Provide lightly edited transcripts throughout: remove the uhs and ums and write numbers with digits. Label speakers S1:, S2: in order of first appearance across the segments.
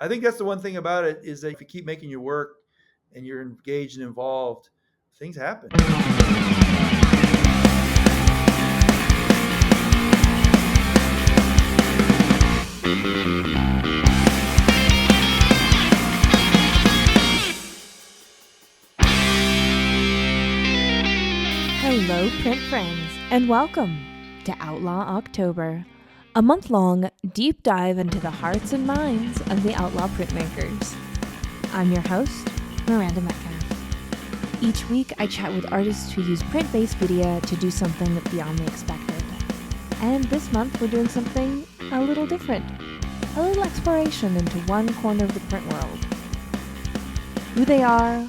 S1: I think that's the one thing about it is that if you keep making your work and you're engaged and involved, things happen.
S2: Hello, print friends, and welcome to Outlaw October, a month-long deep dive into the hearts and minds of the Outlaw Printmakers. I'm your host, Miranda Metcalf. Each week, I chat with artists who use print-based media to do something beyond the expected. And this month, we're doing something a little different, a little exploration into one corner of the print world. Who they are,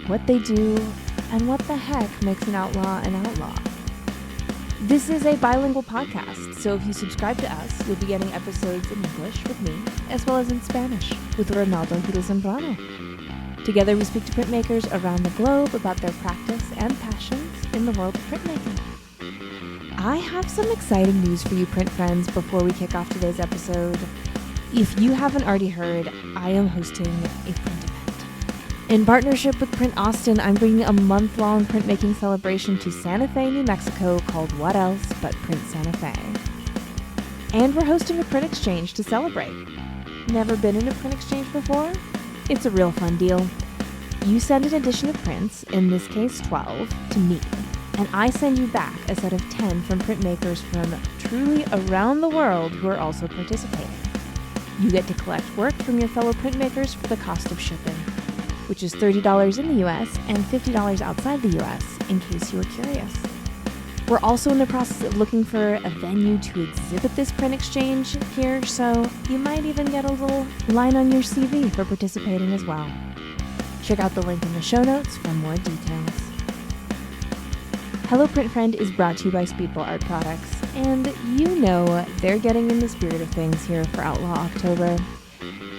S2: what they do, and what the heck makes an outlaw an outlaw. This is a bilingual podcast, so if you subscribe to us, you'll be getting episodes in English with me, as well as in Spanish with Ronaldo Gil Zambrano. Together we speak to printmakers around the globe about their practice and passions in the world of printmaking. I have some exciting news for you, print friends, before we kick off today's episode. If you haven't already heard, I am hosting a print event. In partnership with Print Austin, I'm bringing a month-long printmaking celebration to Santa Fe, New Mexico called What Else But Print Santa Fe. And we're hosting a print exchange to celebrate. Never been in a print exchange before? It's a real fun deal. You send an edition of prints, in this case 12, to me, and I send you back a set of 10 from printmakers from truly around the world who are also participating. You get to collect work from your fellow printmakers for the cost of shipping, which is $30 in the US and $50 outside the US, in case you were curious. We're also in the process of looking for a venue to exhibit this print exchange here, so you might even get a little line on your CV for participating as well. Check out the link in the show notes for more details. Hello Print Friend is brought to you by Speedball Art Products, and you know they're getting in the spirit of things here for Outlaw October.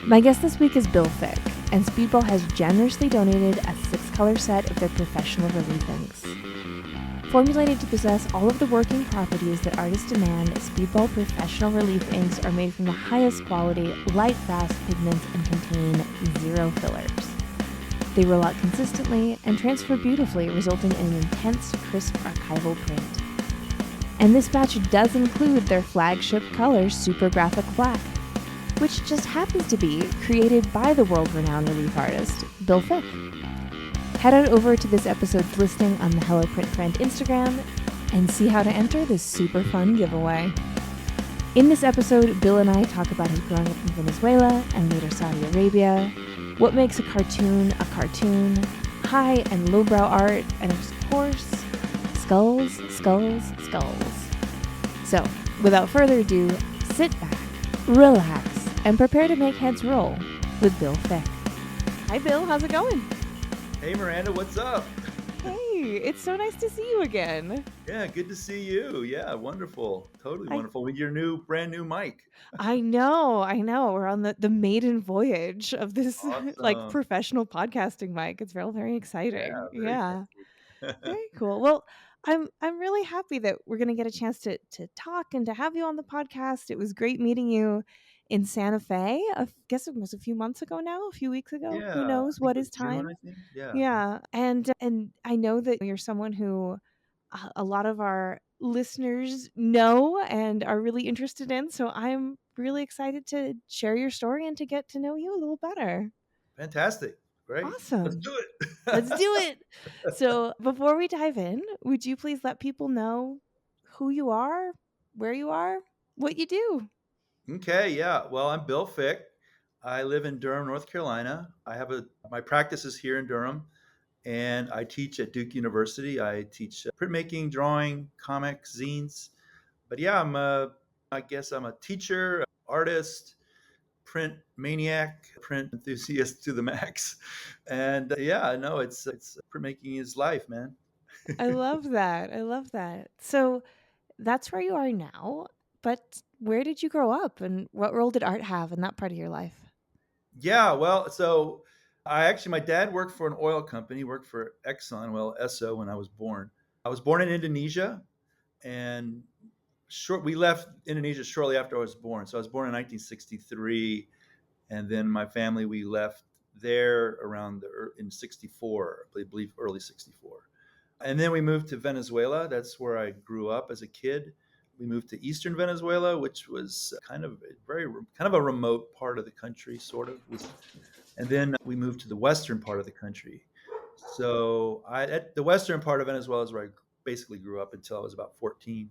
S2: My guest this week is Bill Fick, and Speedball has generously donated a 6-color set of their professional relief inks. Formulated to possess all of the working properties that artists demand, Speedball professional relief inks are made from the highest quality, light, fast pigments and contain 0 fillers. They roll out consistently and transfer beautifully, resulting in an intense, crisp archival print. And this batch does include their flagship color, Super Graphic Black, which just happens to be created by the world-renowned relief artist, Bill Fick. Head on over to this episode's listing on the Hello Print Friend Instagram and see how to enter this super fun giveaway. In this episode, Bill and I talk about his growing up in Venezuela and later Saudi Arabia, what makes a cartoon, high and lowbrow art, and of course, skulls, skulls, skulls. So, without further ado, sit back, relax, and prepare to make heads roll with Bill Fick. Hi, Bill. How's it going?
S1: Hey, Miranda, what's up?
S2: Hey, it's so nice to see you again.
S1: Yeah, good to see you. Yeah, wonderful. Totally
S2: I
S1: wonderful. With your brand new mic.
S2: I know. We're on the maiden voyage of this like
S1: Awesome.
S2: professional podcasting mic. It's very, very
S1: Yeah,
S2: exciting.
S1: very
S2: Yeah.
S1: fancy.
S2: Very cool. Well, I'm really happy that we're going to get a chance to talk and to have you on the podcast. It was great meeting you in Santa Fe. I guess it was a few months ago now, a few weeks ago.
S1: Yeah,
S2: Who
S1: I
S2: knows
S1: think
S2: what
S1: it was
S2: is
S1: June,
S2: time?
S1: I think. Yeah.
S2: Yeah. And I know that you're someone who a lot of our listeners know and are really interested in, so I'm really excited to share your story and to get to know you a little better.
S1: Fantastic. Great. Let's
S2: Awesome.
S1: do
S2: Let's
S1: it.
S2: do it. So, before we dive in, would you please let people know who you are, where you are, what you do?
S1: Okay, yeah. Well, I'm Bill Fick. I live in Durham, North Carolina. My practice is here in Durham, and I teach at Duke University. I teach printmaking, drawing, comics, zines. But yeah, I guess I'm a teacher, artist, print maniac, print enthusiast to the max. And yeah, no, it's printmaking is life, man.
S2: I love that. I love that. So, that's where you are now, but where did you grow up and what role did art have in that part of your life?
S1: Yeah, well, so my dad worked for an oil company, worked for Exxon, well, Esso, when I was born. I was born in Indonesia, and we left Indonesia shortly after I was born. So I was born in 1963, And then my family, we left there around in 64, I believe early 64. And then we moved to Venezuela. That's where I grew up as a kid. We moved to eastern Venezuela, which was kind of a remote part of the country, sort of. And then we moved to the western part of the country. So at the western part of Venezuela is where I basically grew up until I was about 14.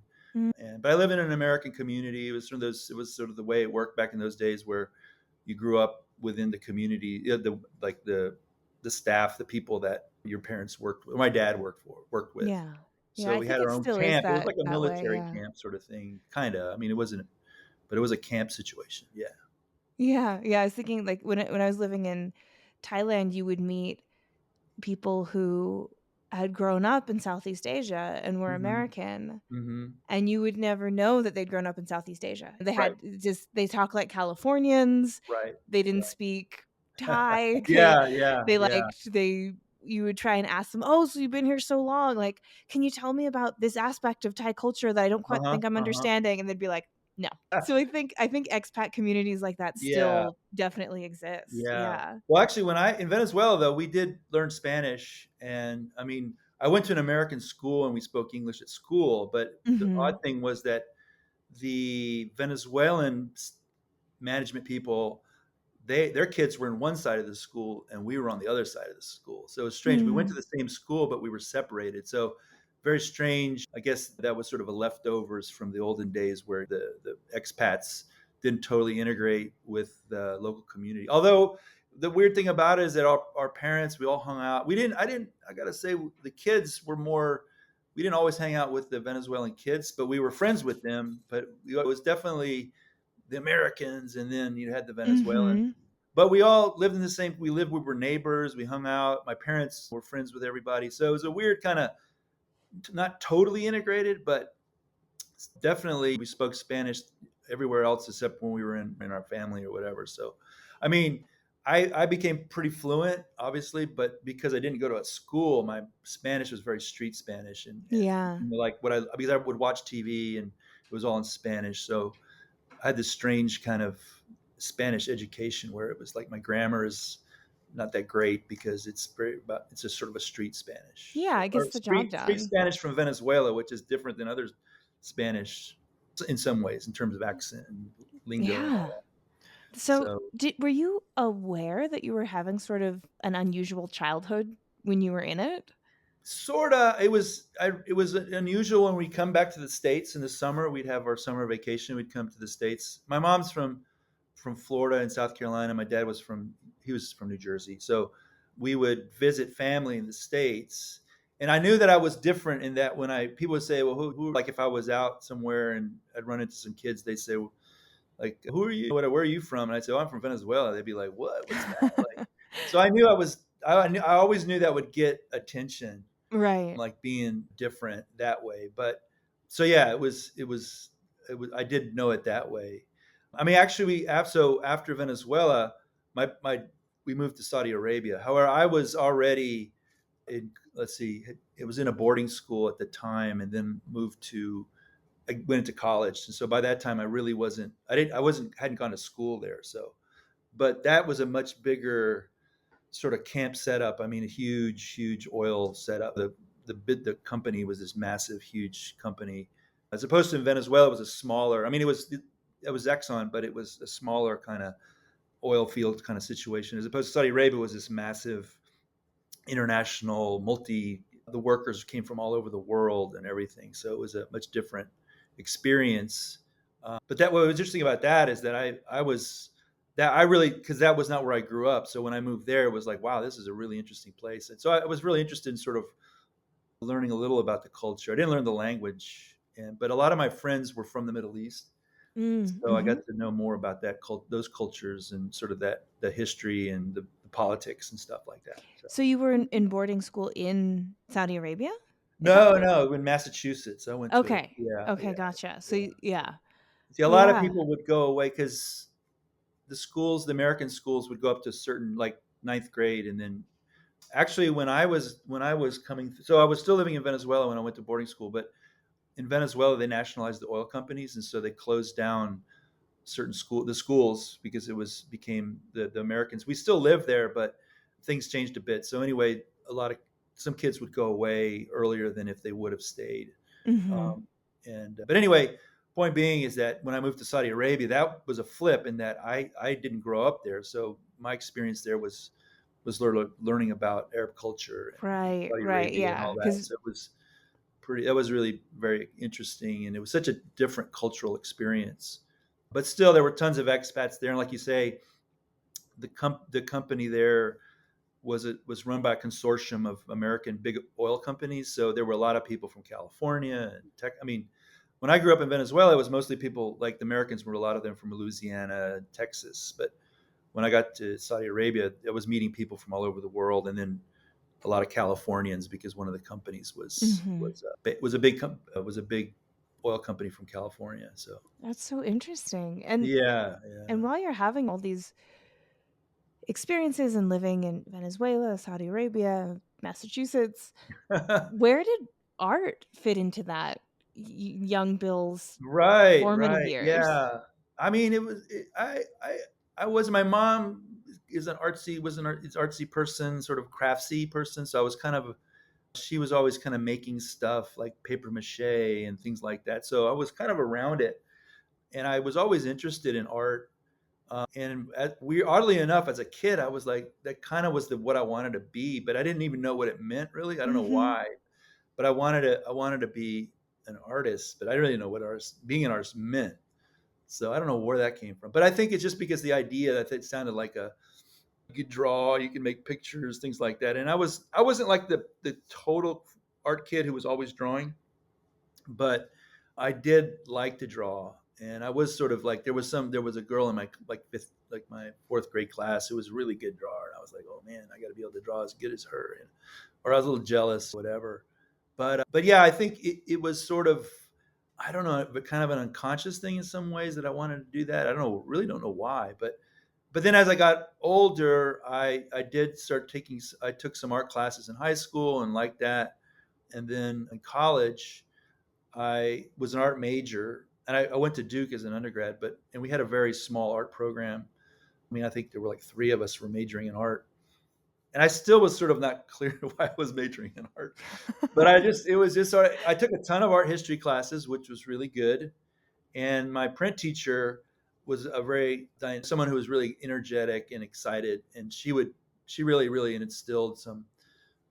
S1: But I live in an American community. It was sort of the way it worked back in those days, where you grew up within the community, the staff, the people that your parents worked with, my dad worked with.
S2: Yeah. Yeah,
S1: So
S2: I
S1: we
S2: think
S1: had
S2: it
S1: our own
S2: still is
S1: camp. It was like a
S2: that way,
S1: military
S2: yeah.
S1: camp sort of thing, kind of. I mean, it wasn't, but it was a camp situation. Yeah.
S2: Yeah, yeah, I was thinking, like, when I was living in Thailand, you would meet people who had grown up in Southeast Asia and were
S1: Hmm.
S2: American,
S1: Hmm.
S2: and you would never know that they'd grown up in Southeast Asia.
S1: Right.
S2: They talk like Californians,
S1: Right.
S2: they didn't speak Thai,
S1: Yeah. Yeah.
S2: they
S1: Yeah.
S2: liked they you would try and ask them, "Oh, so you've been here so long, like, can you tell me about this aspect of Thai culture that I don't
S1: Uh
S2: quite
S1: huh.
S2: think I'm
S1: Uh huh.
S2: understanding?" And they'd be like, "No." So I think expat communities like that
S1: Yeah.
S2: still definitely exist.
S1: Yeah.
S2: Yeah.
S1: Well, actually, when I in Venezuela though, we did learn Spanish, and I mean, I went to an American school and we spoke English at school. But the odd
S2: Mhm.
S1: thing was that the Venezuelan management people, their kids were in one side of the school and we were on the other side of the school. So it was strange. We went to
S2: Mm.
S1: the same school, but we were separated. So very strange. I guess that was sort of a leftovers from the olden days where the expats didn't totally integrate with the local community. Although the weird thing about it is that our parents, we all hung out. I gotta say, the kids were more, we didn't always hang out with the Venezuelan kids, but we were friends with them. But it was definitely the Americans, and then you had the Venezuelans.
S2: Mhm.
S1: But we all lived in the same. We were neighbors. We hung out. My parents were friends with everybody, so it was a weird kind of, not totally integrated, but definitely we spoke Spanish everywhere else except when we were in our family or whatever. So, I mean, I became pretty fluent, obviously, but because I didn't go to a school, my Spanish was very street Spanish, and
S2: Yeah.
S1: like because I would watch TV and it was all in Spanish, so I had this strange kind of Spanish education where it was like my grammar is not that great because it's just sort of a street Spanish,
S2: Yeah,
S1: so,
S2: it
S1: or
S2: gets the job
S1: street
S2: done.
S1: Spanish from Venezuela, which is different than other Spanish in some ways in terms of accent and lingo and all
S2: Yeah.
S1: that.
S2: So,
S1: So
S2: were you aware that you were having sort of an unusual childhood when you were in it?
S1: sorta, it was unusual when we come back to the states in the summer. We'd have our summer vacation. We'd come to the states. My mom's from Florida and South Carolina. My dad was he was from New Jersey. So we would visit family in the states. And I knew that I was different in that when I people would say, well, like if I was out somewhere and I'd run into some kids, they'd say, like, who are you? Where are you from? And I'd say, oh, I'm from Venezuela. They'd be like, what? What's that? Like, so I knew I always knew that would get attention,
S2: Right.
S1: like being different that way. But so yeah, I did know it that way. I mean, actually, so after Venezuela, my we moved to Saudi Arabia. However, I was already in, let's see, it was in a boarding school at the time, and then I went into college, and so by that time, I really wasn't. I wasn't hadn't gone to school there. So, but that was a much bigger sort of camp setup. I mean, a huge oil setup. The company was this massive, huge company, as opposed to in Venezuela, it was a smaller. I mean, it was Exxon, but it was a smaller kind of oil field kind of situation. As opposed to Saudi Arabia was this massive international multi. The workers came from all over the world and everything, so it was a much different experience. But that what was interesting about that is that I was that I really because that was not where I grew up. So when I moved there, it was like, wow, this is a really interesting place. And so I was really interested in sort of learning a little about the culture. I didn't learn the language, but a lot of my friends were from the Middle East,
S2: Mm,
S1: so I
S2: mhm.
S1: got to know more about those cultures and sort of the history and the politics and stuff like that. So.
S2: So you were in boarding school in Saudi Arabia? Is that
S1: No,
S2: right?
S1: no, in Massachusetts, I went to
S2: Okay.
S1: yeah,
S2: Okay,
S1: yeah,
S2: gotcha. So
S1: yeah.
S2: yeah.
S1: See, a lot of
S2: Yeah.
S1: people would go away because the American schools would go up to a certain like ninth grade, and then actually when I was coming, so I was still living in Venezuela when I went to boarding school, but in Venezuela they nationalized the oil companies, and so they closed down the schools, because it was became the Americans. We still live there, but things changed a bit. So anyway, some kids would go away earlier than if they would have stayed.
S2: Mm-hmm.
S1: Um, and But anyway, point being is that when I moved to Saudi Arabia, that was a flip in that I didn't grow up there, so my experience there was learning about Arab culture and
S2: Right,
S1: Saudi
S2: right,
S1: Arabia and
S2: yeah.
S1: all that.
S2: Because
S1: So that was really very interesting, and it was such a different cultural experience. But still, there were tons of expats there, and like you say, the company there was run by a consortium of American big oil companies. So there were a lot of people from California and tech. I mean, when I grew up in Venezuela, it was mostly people like the Americans were a lot of them from Louisiana, Texas. But when I got to Saudi Arabia, I was meeting people from all over the world, and then a lot of Californians because one of the companies
S2: mm-hmm.
S1: was a big oil company from California. So
S2: That's so interesting.
S1: yeah,
S2: And while you're having all these experiences and living in Venezuela, Saudi Arabia, Massachusetts,
S1: yeah.
S2: where did art fit into that young Bill's
S1: Right,
S2: formative
S1: right.
S2: years?
S1: Yeah. I mean, I was, my mom was an artsy person, sort of craftsy person. So I was she was always kind of making stuff like paper mache and things like that. So I was kind of around it, and I was always interested in art. Oddly enough, as a kid, I was like, that kind of was what I wanted to be, but I didn't even know what it meant really. I don't know
S2: Mm-hmm.
S1: why, but I wanted to be an artist, but I didn't really know what being an artist meant. So I don't know where that came from, but I think it's just because the idea that it sounded like you could draw, you can make pictures, things like that. And I wasn't like the total art kid who was always drawing, but I did like to draw. And I was sort of like, there was a girl in my my fourth grade class who was a really good drawer. And I was like, oh man, I got to be able to draw as good as her. Or I was a little jealous, whatever. But yeah, I think it was sort of, I don't know, but kind of an unconscious thing in some ways that I wanted to do that. I don't know, really don't know why, but then as I got older, I did start I took some art classes in high school and like that, and then in college, I was an art major, and I went to Duke as an undergrad, and we had a very small art program. I mean, I think there were like three of us were majoring in art, and I still was sort of not clear why I was majoring in art. But it was just sort of, I took a ton of art history classes, which was really good. And my print teacher was someone who was really energetic and excited. And she really, really instilled some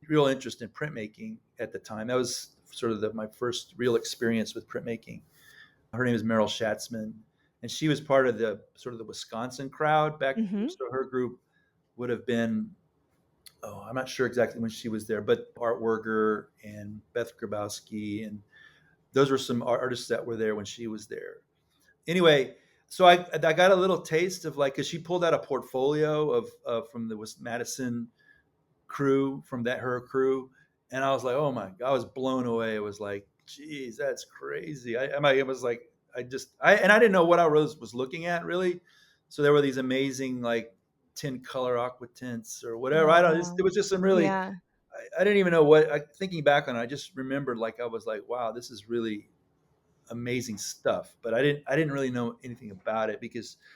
S1: real interest in printmaking at the time. That was sort of my first real experience with printmaking. Her name is Meryl Schatzman. And she was part of the sort of the Wisconsin crowd back.
S2: Mm-hmm.
S1: So her group would have been, oh, I'm not sure exactly when she was there, but Art Werger and Beth Grabowski, and those were some artists that were there when she was there. Anyway, so I got a little taste of like, because she pulled out a portfolio from the Madison crew, from her crew, and I was like, oh my God, I was blown away. It was like, geez, that's crazy. It was like, I didn't know what I was looking at really. So there were these amazing like 10 color aqua tints or whatever.
S2: Oh,
S1: I don't. It
S2: wow.
S1: was just some really.
S2: Yeah.
S1: I didn't even know thinking back on it, I just remembered like I was like, wow, this is really amazing stuff. But I didn't really know anything about it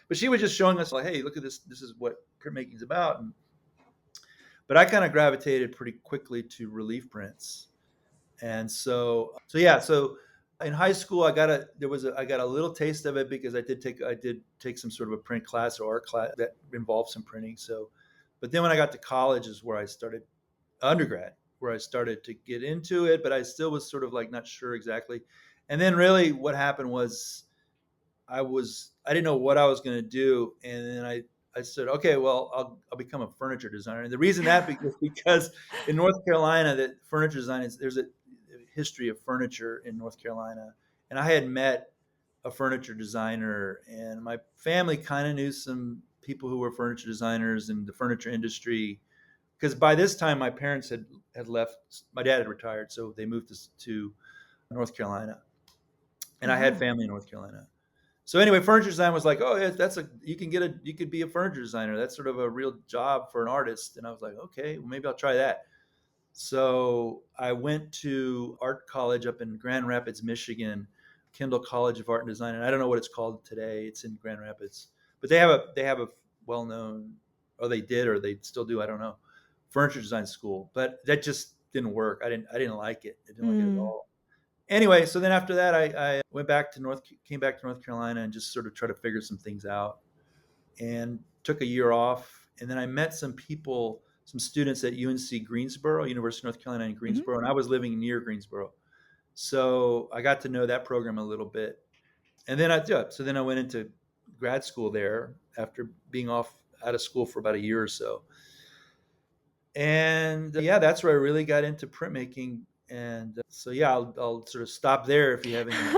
S1: but she was just showing us like, hey, look at this. This is what printmaking is about. But I kind of gravitated pretty quickly to relief prints. And so yeah, so in high school, I got a little taste of it because I did take some sort of a print class or art class that involved some printing. So, but then when I got to college is where I started undergrad, where I started to get into it, but I still was sort of like not sure exactly. And then really what happened was I didn't know what I was going to do, and then I said, okay, well, I'll become a furniture designer. And the reason was because in North Carolina, that furniture design there's a history of furniture in North Carolina, and I had met a furniture designer, and my family kind of knew some people who were furniture designers in the furniture industry. Because by this time, my parents had left. My dad had retired, so they moved to North Carolina, and I had
S2: Oh.
S1: family in North Carolina. So anyway, furniture design was like, oh, yeah, you could be a furniture designer. That's sort of a real job for an artist. And I was like, okay, well, maybe I'll try that. So I went to art college up in Grand Rapids, Michigan, Kendall College of Art and Design, and I don't know what it's called today. It's in Grand Rapids, but they have a well known, or they did, or they still do. I don't know, furniture design school, but that just didn't work. I didn't like it. I didn't like it at
S2: Mm.
S1: all. Anyway, so then after that, I came back to North Carolina and just sort of tried to figure some things out, and took a year off. And then I met some people, some students at UNC Greensboro, University of North Carolina in
S2: Hmm.
S1: Greensboro, and I was living near Greensboro. So I got to know that program a little bit. And then I went into grad school there after being off out of school for about a year or so. And yeah, that's where I really got into printmaking. And so yeah, I'll sort of stop there if you have any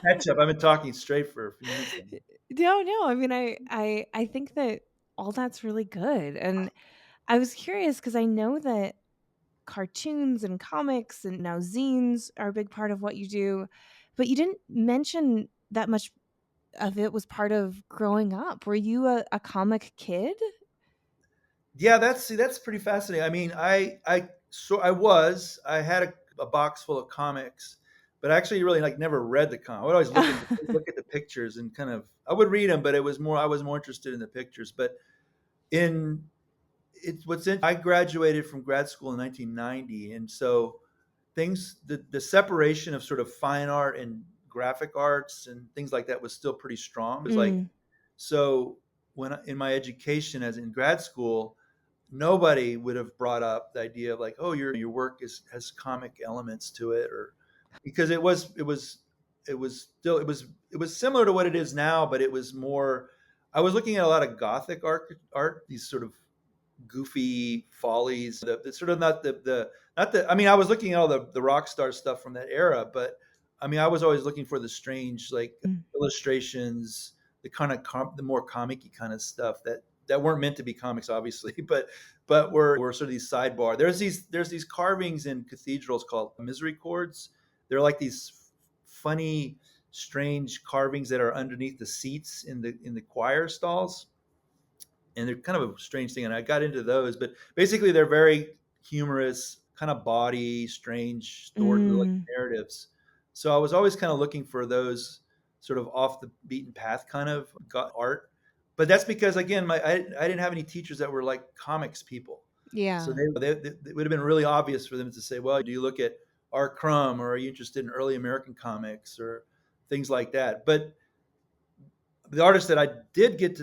S1: catch up. I've been talking straight for a few minutes now.
S2: No, no. I mean, I think that all that's really good, and I was curious because I know that cartoons and comics and now zines are a big part of what you do, but you didn't mention that much of it was part of growing up. Were you a comic kid?
S1: Yeah, that's pretty fascinating. I mean, I had a box full of comics, but I actually really like never read the comic. I would always look at the pictures and kind of I would read them, but it was more I was more interested in the pictures. But in I graduated from grad school in 1990, and so the separation of sort of fine art and graphic arts and things like that was still pretty strong. It was like
S2: Mm,
S1: so in my education as in grad school, nobody would have brought up the idea of like, oh, your work has comic elements to it, or because it was similar to what it is now, but it was more. I was looking at a lot of Gothic art, these sort of goofy follies. The sort of not the not the. I mean, I was looking at all the rock star stuff from that era, but I mean, I was always looking for the strange like
S2: mm,
S1: illustrations, the kind of the more comic-y kind of stuff that weren't meant to be comics, obviously, but were sort of these sidebar. There's these carvings in cathedrals called misery chords. They're like these funny, strange carvings that are underneath the seats in the choir stalls, and they're kind of a strange thing. And I got into those, but basically they're very humorous, kind of bawdy, strange story, like
S2: mm,
S1: narratives. So I was always kind of looking for those sort of off the beaten path kind of art. But that's because again, I didn't have any teachers that were like comics people. So
S2: yeah.
S1: it would have been really obvious for them to say, well, do you look at Art Crumb, or are you interested in early American comics or things like that? But the artists that I did get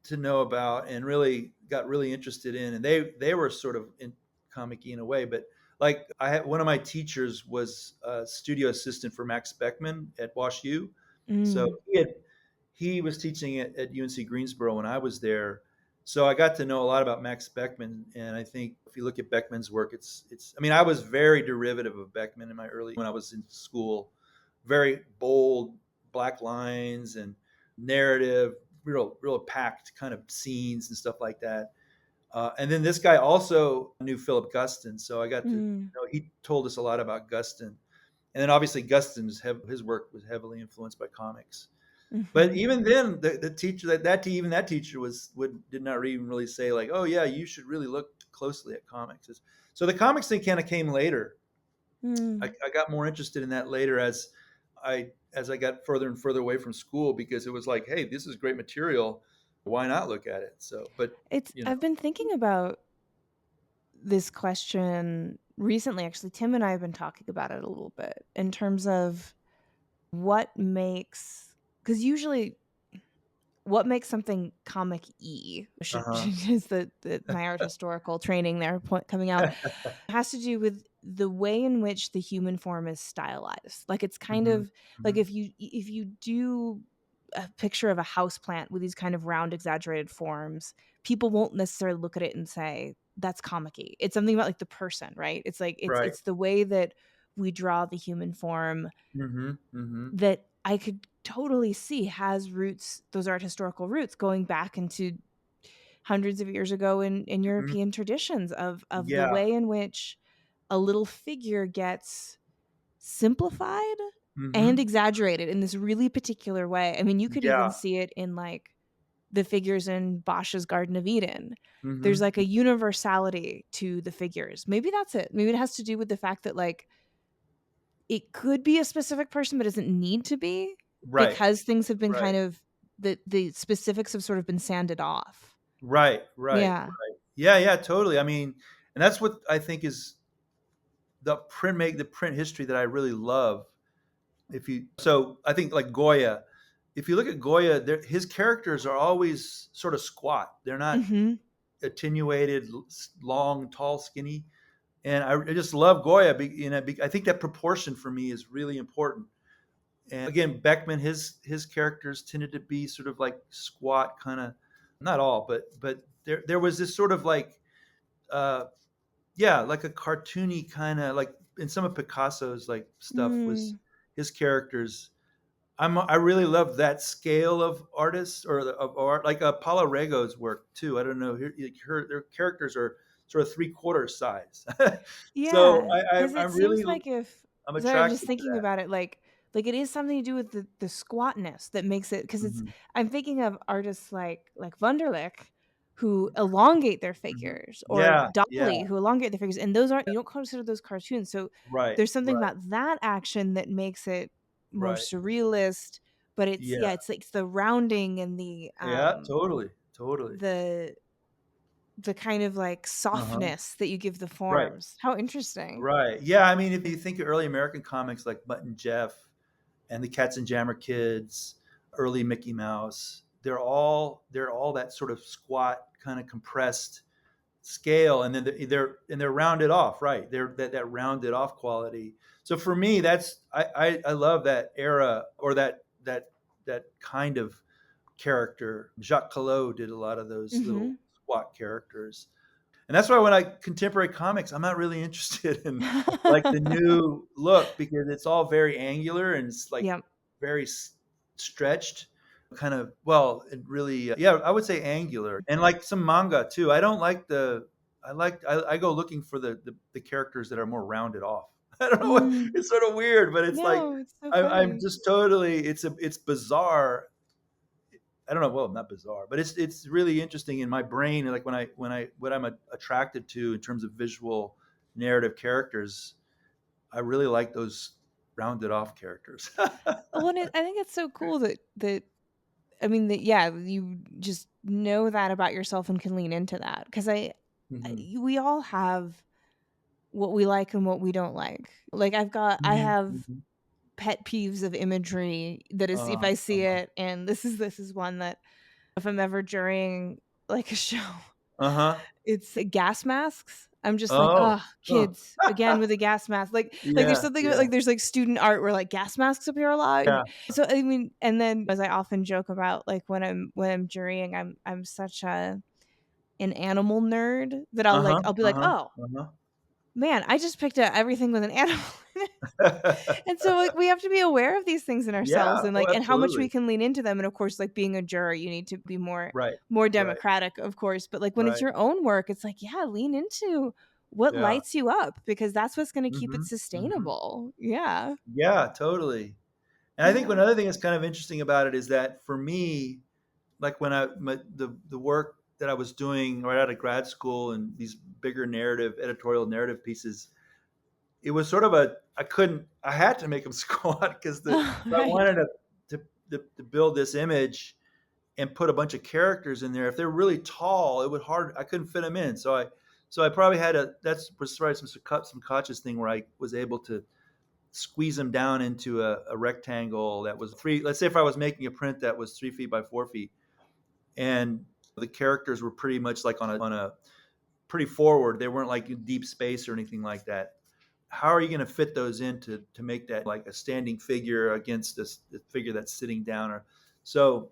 S1: to know about and really got really interested in, and they were sort of in comic in a way, but like I had one of my teachers was a studio assistant for Max Beckman at Wash U, so
S2: Mm,
S1: he was teaching at UNC Greensboro when I was there. So I got to know a lot about Max Beckman, and I think if you look at Beckman's work, it's. I mean, I was very derivative of Beckman in my early when I was in school, very bold black lines and narrative, real packed kind of scenes and stuff like that. And then this guy also knew Philip Guston, so I got to
S2: mm,
S1: he told us a lot about Guston, and then obviously his work was heavily influenced by comics. But
S2: mhm.
S1: even then, the teacher even that teacher did not even really say like, oh yeah, you should really look closely at comics. So the comics thing kind of came later.
S2: Mm.
S1: I got more interested in that later as I got further and further away from school, because it was like, hey, this is great material. Why not look at it? So, but
S2: It's
S1: you know,
S2: I've been thinking about this question recently. Actually, Tim and I have been talking about it a little bit in terms of what makes, because usually what makes something comic-y
S1: uh
S2: should
S1: huh,
S2: is the my art historical training there coming out, has to do with the way in which the human form is stylized. Like it's kind
S1: hmm,
S2: of like
S1: hmm,
S2: if you do a picture of a house plant with these kind of round exaggerated forms, people won't necessarily look at it and say that's comic-y. It's something about like the person, right? It's like
S1: right,
S2: it's the way that we draw the human form
S1: hmm, hmm,
S2: that I could totally see has roots, those art historical roots going back into hundreds of years ago in
S1: hmm,
S2: European traditions of the
S1: yeah,
S2: way in which a little figure gets simplified and
S1: hmm,
S2: exaggerated in this really particular way. I mean, you could even
S1: yeah,
S2: see it in like the figures in Bosch's Garden of Eden. There's
S1: hmm,
S2: like a universality to the figures. Maybe that's it. Maybe it has to do with the fact that like it could be a specific person, but doesn't need to be
S1: Right.
S2: because things have been
S1: Right.
S2: kind of the specifics have sort of been sanded off.
S1: Right. Right.
S2: Yeah.
S1: Right. Yeah. Yeah. Totally. I mean, and that's what I think is the print history that I really love. If you so I think like Goya, if you look at Goya, his characters are always sort of squat. They're not
S2: Mhm.
S1: attenuated, long, tall, skinny. And I just love Goya. I think that proportion for me is really important. And again, Beckman, his characters tended to be sort of like squat, kind of, not all, but there was this sort of like, uh, yeah, like a cartoony kind of like in some of Picasso's like stuff was
S2: Mm.
S1: his characters. I really love that scale of artists of art, like Paula Rego's work too. I don't know, their characters are sort of 3/4 size, so
S2: Yeah, because it seems like if
S1: I'm
S2: sorry, I'm
S1: attracted
S2: just
S1: to
S2: thinking
S1: that.
S2: about it, like it is something to do with the squatness that makes it because it's
S1: Hmm.
S2: I'm thinking of artists like Wunderlich who elongate their
S1: Hmm.
S2: figures or
S1: Yeah, yeah,
S2: Dali who elongate their figures, and those aren't you don't consider those cartoons, so
S1: right,
S2: there's something
S1: right,
S2: about that action that makes it more
S1: right.
S2: surrealist, but it's
S1: Yeah,
S2: yeah, it's like the rounding and
S1: yeah, totally, totally.
S2: the the kind of like
S1: Uh-huh.
S2: softness that you give the
S1: Right,
S2: forms. How interesting.
S1: right. Yeah, I mean, if you think of early American comics like Mutt and Jeff and the Katzenjammer Kids, early Mickey Mouse, they're all that sort of squat, kind of compressed scale, and then they're rounded off, right? They're that rounded off quality. So for me, I love that era, or that kind of character. Jacques Collot did a lot of those little
S2: Mhm.
S1: squat characters. And that's why when I contemporary comics, I'm not really interested in like the new look, because it's all very angular and it's like
S2: Yep.
S1: very stretched, kind of, well, it really, yeah, I would say angular, and like some manga too. I don't like the I go looking for the characters that are more rounded off. I don't know what,
S2: Mm.
S1: it's sort of weird, but it's like
S2: No, it's so
S1: I'm
S2: funny.
S1: just totally, it's bizarre. I don't know. Well, not bizarre, but it's really interesting in my brain. Like what I'm attracted to in terms of visual narrative characters, I really like those rounded off characters.
S2: Well, and I think it's so cool that I mean, that yeah, you just know that about yourself and can lean into that because
S1: Hmm.
S2: we all have what we like and what we don't like. Like, I
S1: Hmm.
S2: have
S1: Hmm.
S2: pet peeves of imagery that is if I see
S1: Uh-huh.
S2: it and this is one that if I'm ever during, like, a show
S1: Uh-huh.
S2: it's gas masks. I'm just like,
S1: Oh.
S2: "Ugh,
S1: Oh.
S2: kids, again with a gas mask." Like, there's
S1: Yeah.
S2: something about
S1: Yeah.
S2: like, there's, like, student art where, like, gas masks appear a lot,
S1: Yeah.
S2: and so, I mean and then as I often joke about, like, when I'm jurying, I'm such an animal nerd that
S1: Uh-huh.
S2: I'll be like,
S1: Uh-huh.
S2: "Oh,
S1: Uh-huh.
S2: man, I just picked out everything with an animal in it." And so, like, we have to be aware of these things in ourselves
S1: Yeah.
S2: and,
S1: Oh,
S2: like and how much we
S1: absolutely.
S2: can lean into them, and, of course, like, being a juror, you need to be
S1: Right.
S2: more
S1: Right.
S2: democratic, of course, but, like, when it's
S1: Right.
S2: your own work, it's like, yeah, lean into what
S1: Yeah.
S2: lights you up because that's what's gonna keep it
S1: Hmm. Hmm.
S2: sustainable. Yeah.
S1: Yeah, totally. And I think
S2: Yeah.
S1: another thing that's kind of interesting about it is that for me, like when the work that I was doing right out of grad school and these bigger editorial narrative pieces, it was sort of I had to make them squat because if I
S2: Right.
S1: wanted to build this image and put a bunch of characters in there, if they're really tall, I couldn't fit them in. So I probably had that's was probably some conscious thing where I was able to squeeze them down into a rectangle that was three. Let's say if I was making a print that was 3 feet by 4 feet, and the characters were pretty much like on a pretty forward. They weren't like in deep space or anything like that. How are you going to fit those in to make that like a standing figure against the figure that's sitting down? Or so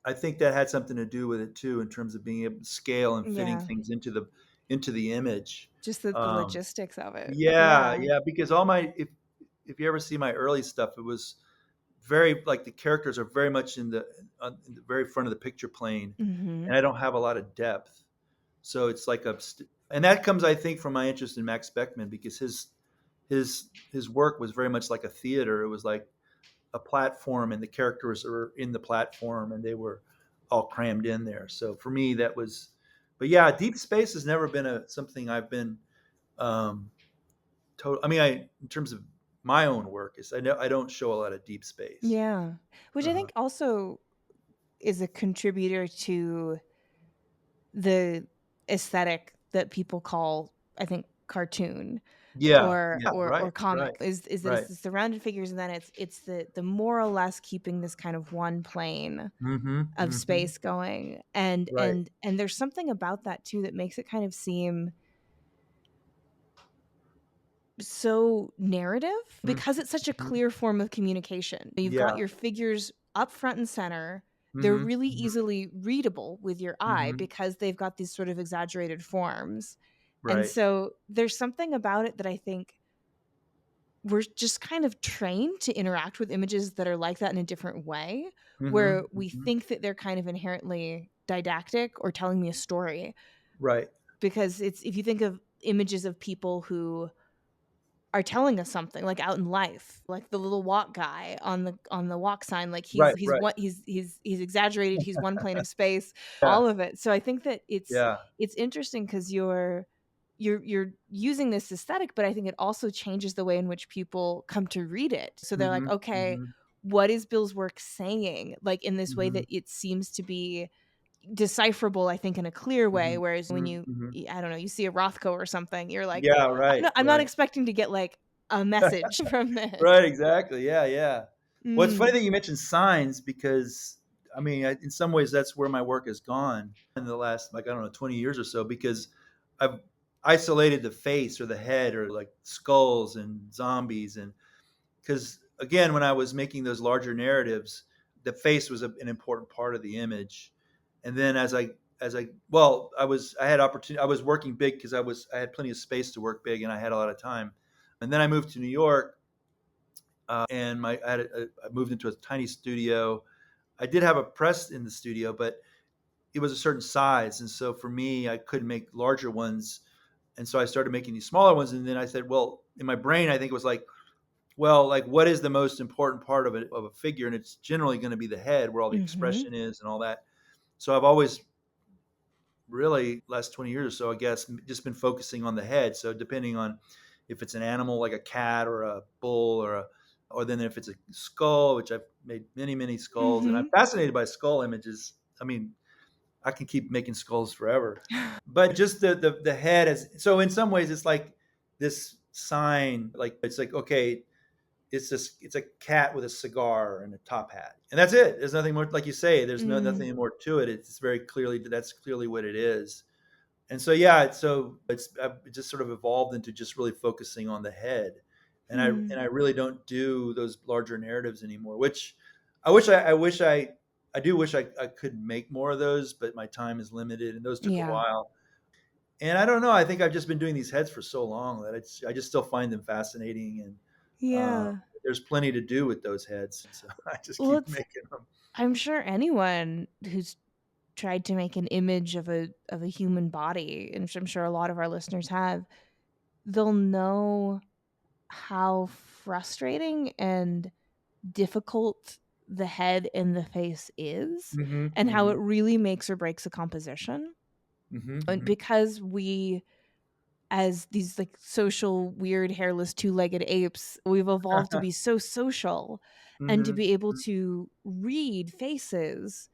S1: I think that had something to do with it too, in terms of being able to scale and fitting
S2: Yeah.
S1: things into the image.
S2: Just the
S1: Um,
S2: logistics of it.
S1: yeah,
S2: Yeah.
S1: yeah, because all my if you ever see my early stuff, it was very like the characters are very much in the very front of the picture plane,
S2: Mhm.
S1: and I don't have a lot of depth. So it's like and that comes, I think, from my interest in Max Beckman, because his work was very much like a theater. It was like a platform, and the characters were in the platform, and they were all crammed in there. So for me, that was. But yeah, deep space has never been something I've been. Um, I mean, in terms of my own work is I don't show a lot of deep space.
S2: Yeah. Which I
S1: Uh-huh.
S2: think also is a contributor to the aesthetic that people call, I think, cartoon
S1: Yeah, yeah,
S2: or
S1: right,
S2: comic
S1: right,
S2: is that
S1: right.
S2: it's the rounded figures, and then it's the more or less keeping this kind of one plane
S1: Mhm,
S2: of
S1: mhm.
S2: space going. And
S1: Right.
S2: and there's something about that too that makes it kind of seem so narrative
S1: Mhm,
S2: because it's such a
S1: mhm.
S2: clear form of communication. You've got
S1: Yeah.
S2: your figures up front and center. They're
S1: Mhm,
S2: really
S1: mhm,
S2: easily readable with your eye
S1: mhm.
S2: because they've got these sort of exaggerated forms. And
S1: Right.
S2: so there's something about it that I think we're just kind of trained to interact with images that are like that in a different way, where
S1: Mhm,
S2: we
S1: mhm.
S2: think that they're kind of inherently didactic or telling me a story.
S1: Right.
S2: Because it's if you think of images of people who are telling us something like out in life, like the little walk guy on the walk sign, like
S1: Right,
S2: he's
S1: right.
S2: what he's exaggerated, he's one plane of space,
S1: Yeah,
S2: all of it. So I think that
S1: yeah.
S2: it's interesting because you're using this aesthetic, but I think it also changes the way in which people come to read it. So they're like,
S1: Mhm,
S2: okay,
S1: mhm,
S2: what is Bill's work saying? Like in this way that
S1: mhm,
S2: it seems to be decipherable, I think, in a clear way.
S1: mhm,
S2: Whereas when
S1: mhm, mhm.
S2: I don't know, you see a Rothko or something, you're like,
S1: Yeah, right,
S2: I'm not
S1: right.
S2: expecting to get like a message from this.
S1: Right, exactly. Yeah, yeah. Well, it's funny
S2: Mm.
S1: that you mentioned signs because, I mean, in some ways, that's where my work has gone in the last, like, I don't know, 20 years or so, because I've isolated the face or the head or like skulls and zombies. And because, again, when I was making those larger narratives, the face was an important part of the image. And then well, I had opportunity, I was working big because I had plenty of space to work big and I had a lot of time. And then I moved to New York, and I moved into a tiny studio. I did have a press in the studio, but it was a certain size, and so for me, I couldn't make larger ones, and so I started making these smaller ones. And then I said, well, in my brain, I think it was like, well, like what is the most important part of a figure, and it's generally going to be the head, where all the
S2: Mhm.
S1: expression is and all that. So I've always really last 20 years or so, I guess, just been focusing on the head. So depending on if it's an animal like a cat or a bull or then if it's a skull, which I've made many, many skulls, and I'm
S2: Mhm.
S1: fascinated by skull images. I mean, I can keep making skulls forever, but just the head is, so in some ways it's like this sign, like it's like, okay, it's a cat with a cigar and a top hat, and that's it. There's nothing more, like you say. There's
S2: Mm.
S1: nothing more to it. It's very clearly, that's clearly what it is. And so yeah, so it just sort of evolved into just really focusing on the head, and
S2: Mm.
S1: I really don't do those larger narratives anymore. Which I do wish I could make more of those, but my time is limited, and those took a
S2: Yeah.
S1: while. And I don't know. I think I've just been doing these heads for so long that I just still find them fascinating, and uh,
S2: Yeah.
S1: there's plenty to do with those heads. And so I just
S2: Well,
S1: keep
S2: it's
S1: making them.
S2: I'm sure anyone who's tried to make an image of a human body, and I'm sure a lot of our listeners have, they'll know how frustrating and difficult the head and the face is,
S1: Hmm,
S2: and how it
S1: hmm,
S2: really makes or breaks a composition.
S1: hmm,
S2: And
S1: hmm.
S2: because we, as these like social, weird, hairless, two-legged apes, we've evolved to be so social and to
S1: Hmm,
S2: be able to read faces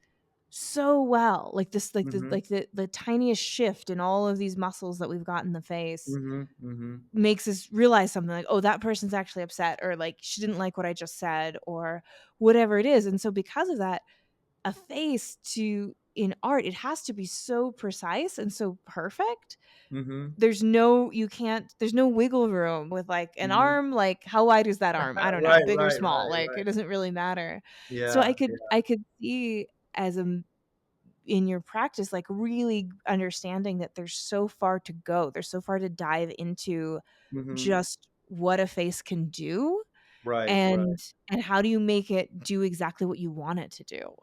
S2: so well. Like this,
S1: hmm,
S2: like the tiniest shift in all of these muscles that we've got in the face
S1: hmm, hmm,
S2: makes us realize something like, oh, that person's actually upset, or like she didn't like what I just said, or whatever it is. And so because of that, a face to in art, it has to be so precise and so perfect.
S1: hmm.
S2: There's no wiggle room with like an
S1: Mhm.
S2: arm. Like how wide is that arm? I don't know,
S1: Right,
S2: big or
S1: right,
S2: small,
S1: right,
S2: like it
S1: right.
S2: doesn't really matter. So
S1: Yeah, yeah.
S2: I could see as a in your practice, like really understanding that there's so far to go. There's so far to dive into
S1: Mhm.
S2: just what a face can do,
S1: Right, right.
S2: and how do you make it do exactly what you want it to do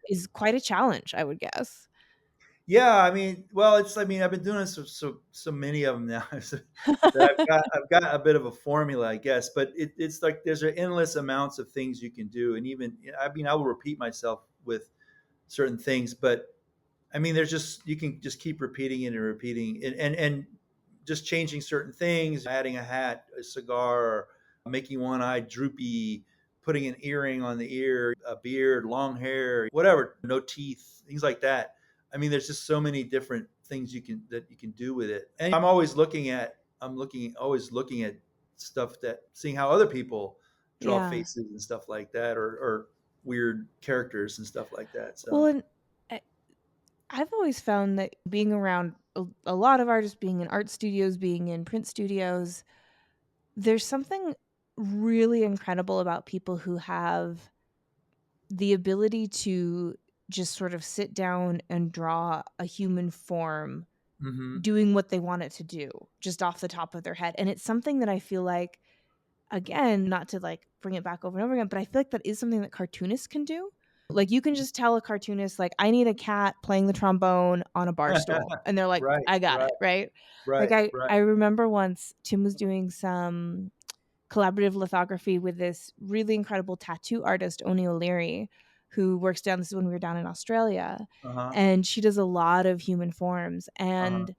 S2: is quite a challenge, I would guess.
S1: Yeah, I mean, well, I mean, I've been doing this so many of them now, so that I've got a bit of a formula, I guess. But it's like there's endless amounts of things you can do, and even, I mean, I will repeat myself with certain things, but I mean, there's just, you can just keep repeating it and repeating, and just changing certain things, adding a hat, a cigar, making one eye droopy, putting an earring on the ear, a beard, long hair, whatever, no teeth, things like that. I mean, there's just so many different things you can do with it. And always looking at stuff, that seeing how other people draw
S2: Yeah.
S1: faces and stuff like that, or weird characters and stuff like that.
S2: Well,
S1: So,
S2: and I- I've always found that being around a lot of artists, being in art studios, being in print studios, there's something really incredible about people who have the ability to just sort of sit down and draw a human form
S1: hmm
S2: doing what they want it to do just off the top of their head. And it's something that I feel like, again, not to like bring it back over and over again, but I feel like that is something that cartoonists can do. Like you can just tell a cartoonist, like, I need a cat playing the trombone on a bar stool. And they're like,
S1: right,
S2: I got
S1: right,
S2: it. Right. Like
S1: right,
S2: I
S1: right.
S2: remember once Tim was doing some collaborative lithography with this really incredible tattoo artist, Oni O'Leary, who works down, this is when we were down in Australia.
S1: Uh huh.
S2: And she does a lot of human forms.
S1: Uh huh.
S2: And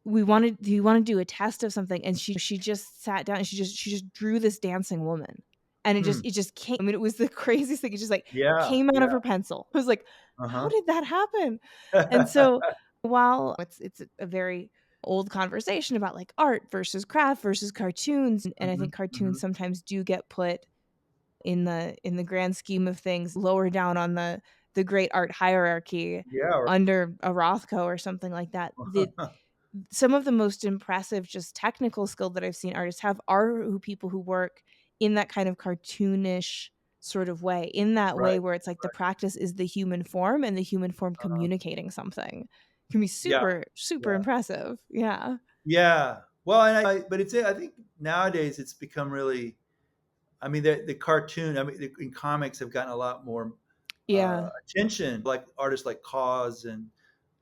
S2: we wanted to do a test of something, and she just sat down and she just drew this dancing woman, and
S1: Hmm.
S2: it just came. I mean, it was the craziest thing. It just like
S1: Yeah,
S2: came out of
S1: yeah.
S2: her pencil. I was like, how
S1: Uh
S2: did that happen? And
S1: huh.
S2: so while it's a very old conversation about like art versus craft versus cartoons, and I
S1: hmm
S2: think cartoons
S1: hmm
S2: sometimes do get put in the grand scheme of things lower down on the great art hierarchy
S1: Yeah.
S2: under a Rothko or something like that. Some of the most impressive just technical skill that I've seen artists have are who people who work in that kind of cartoonish sort of way, in that way
S1: Right.
S2: where it's like the practice is the human form and the human form
S1: Uh-huh.
S2: communicating something. Can be
S1: Yeah.
S2: super, super
S1: Yeah.
S2: impressive. Yeah.
S1: Yeah. Well, but I think nowadays it's become really, I mean, the cartoon, I mean, in comics have gotten a lot more
S2: Yeah.
S1: attention, like artists like Cause and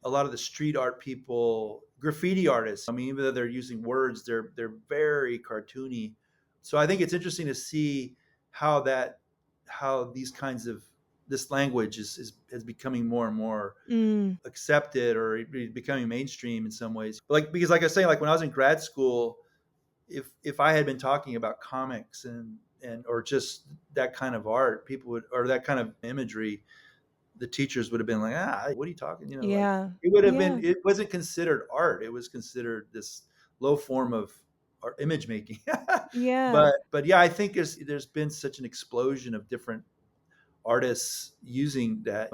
S1: a lot of the street art people, graffiti artists. I mean, even though they're using words, they're very cartoony. So I think it's interesting to see how that how these kinds of this language is becoming more and more
S2: Mm.
S1: accepted, or becoming mainstream in some ways. Like, because like I say, like when I was in grad school, if I had been talking about comics and or just that kind of art, people would, or that kind of imagery, the teachers would have been like, what are you talking? Like
S2: Yeah.
S1: it would have been,
S2: Yeah.
S1: it wasn't considered art. It was considered this low form of art, image making.
S2: Yeah.
S1: But yeah, I think there's been such an explosion of different artists using that,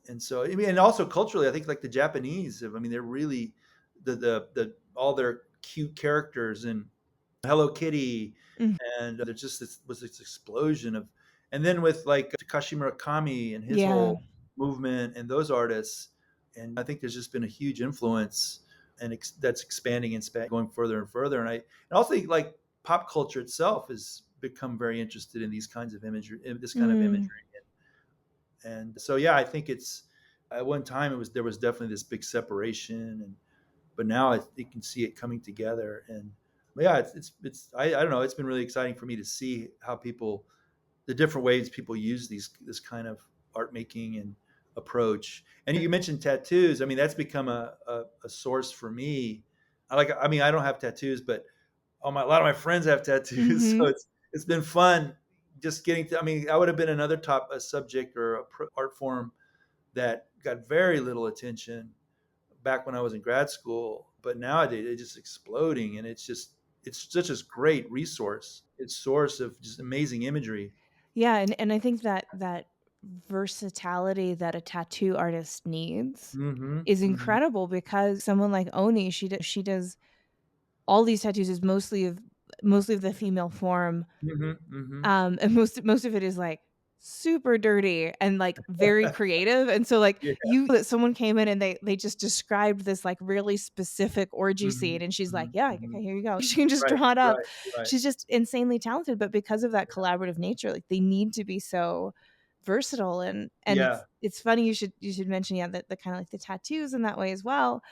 S1: and so I mean, and also culturally, I think like the Japanese, I mean, they're really the all their cute characters and Hello Kitty,
S2: Mm.
S1: and there's just this explosion of, and then with like Takashi Murakami and his
S2: Yeah.
S1: whole movement and those artists, and I think there's just been a huge influence, and that's expanding and going further and further, and also think like pop culture itself has become very interested in these kinds of imagery, in this kind of
S2: Mm.
S1: imagery, and so yeah, I think it's at one time there was definitely this big separation, and but now you can see it coming together, and but yeah, I don't know, it's been really exciting for me to see how people, the different ways people use this kind of art making and approach. And you mentioned tattoos. I mean, that's become a source for me. I mean, I don't have tattoos, but a lot of my friends have tattoos, so
S2: Mhm.
S1: it's been fun just getting to. I mean, I would have been another a subject or art form that got very little attention back when I was in grad school, but nowadays it's just exploding, and it's such a great resource. It's source of just amazing imagery.
S2: Yeah, and I think that that versatility that a tattoo artist needs
S1: hmm
S2: is
S1: hmm
S2: incredible because someone like Oni, she does all these tattoos is mostly of the female form.
S1: hmm
S2: And most of it is like super dirty and like very creative. And so like
S1: Yeah.
S2: you that someone came in and they just described this like really specific orgy
S1: hmm
S2: scene and she's like,
S1: hmm
S2: yeah,
S1: hmm
S2: okay, here you go. She can just
S1: Right.
S2: draw it up.
S1: Right. Right.
S2: She's just insanely talented, but because of that
S1: Yeah.
S2: collaborative nature, like they need to be so versatile and
S1: Yeah.
S2: it's funny you should mention yeah the kind of like the tattoos in that way as well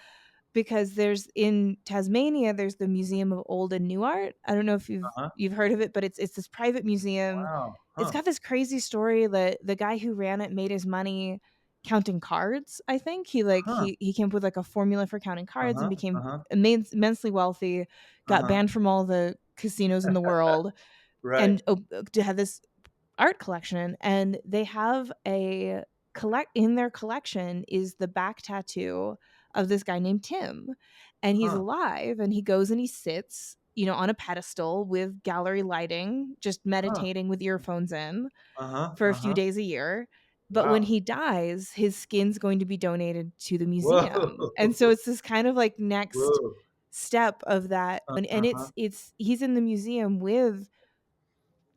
S2: because there's in Tasmania, there's the Museum of Old and New Art. I don't know if
S1: Uh-huh.
S2: you've heard of it, but it's this private museum.
S1: Wow.
S2: It's
S1: Huh.
S2: got this crazy story that the guy who ran it made his money counting cards. I think
S1: Huh.
S2: he came up with like a formula for counting cards and
S1: Uh-huh.
S2: became
S1: Uh-huh.
S2: immensely wealthy. Got
S1: Uh-huh.
S2: banned from all the casinos in the world.
S1: Right.
S2: and to have this art collection, and they have a collect in their collection is the back tattoo of this guy named Tim, and he's
S1: Huh.
S2: alive, and he goes and he sits, on a pedestal with gallery lighting, just
S1: Huh.
S2: meditating with earphones in
S1: Uh-huh.
S2: for a few
S1: Uh-huh.
S2: days a year. But when
S1: Wow.
S2: he dies, his skin's going to be donated to the museum. And so
S1: Whoa.
S2: it's this kind of like next
S1: Whoa.
S2: step of that. And
S1: Uh-huh.
S2: it's he's in the museum with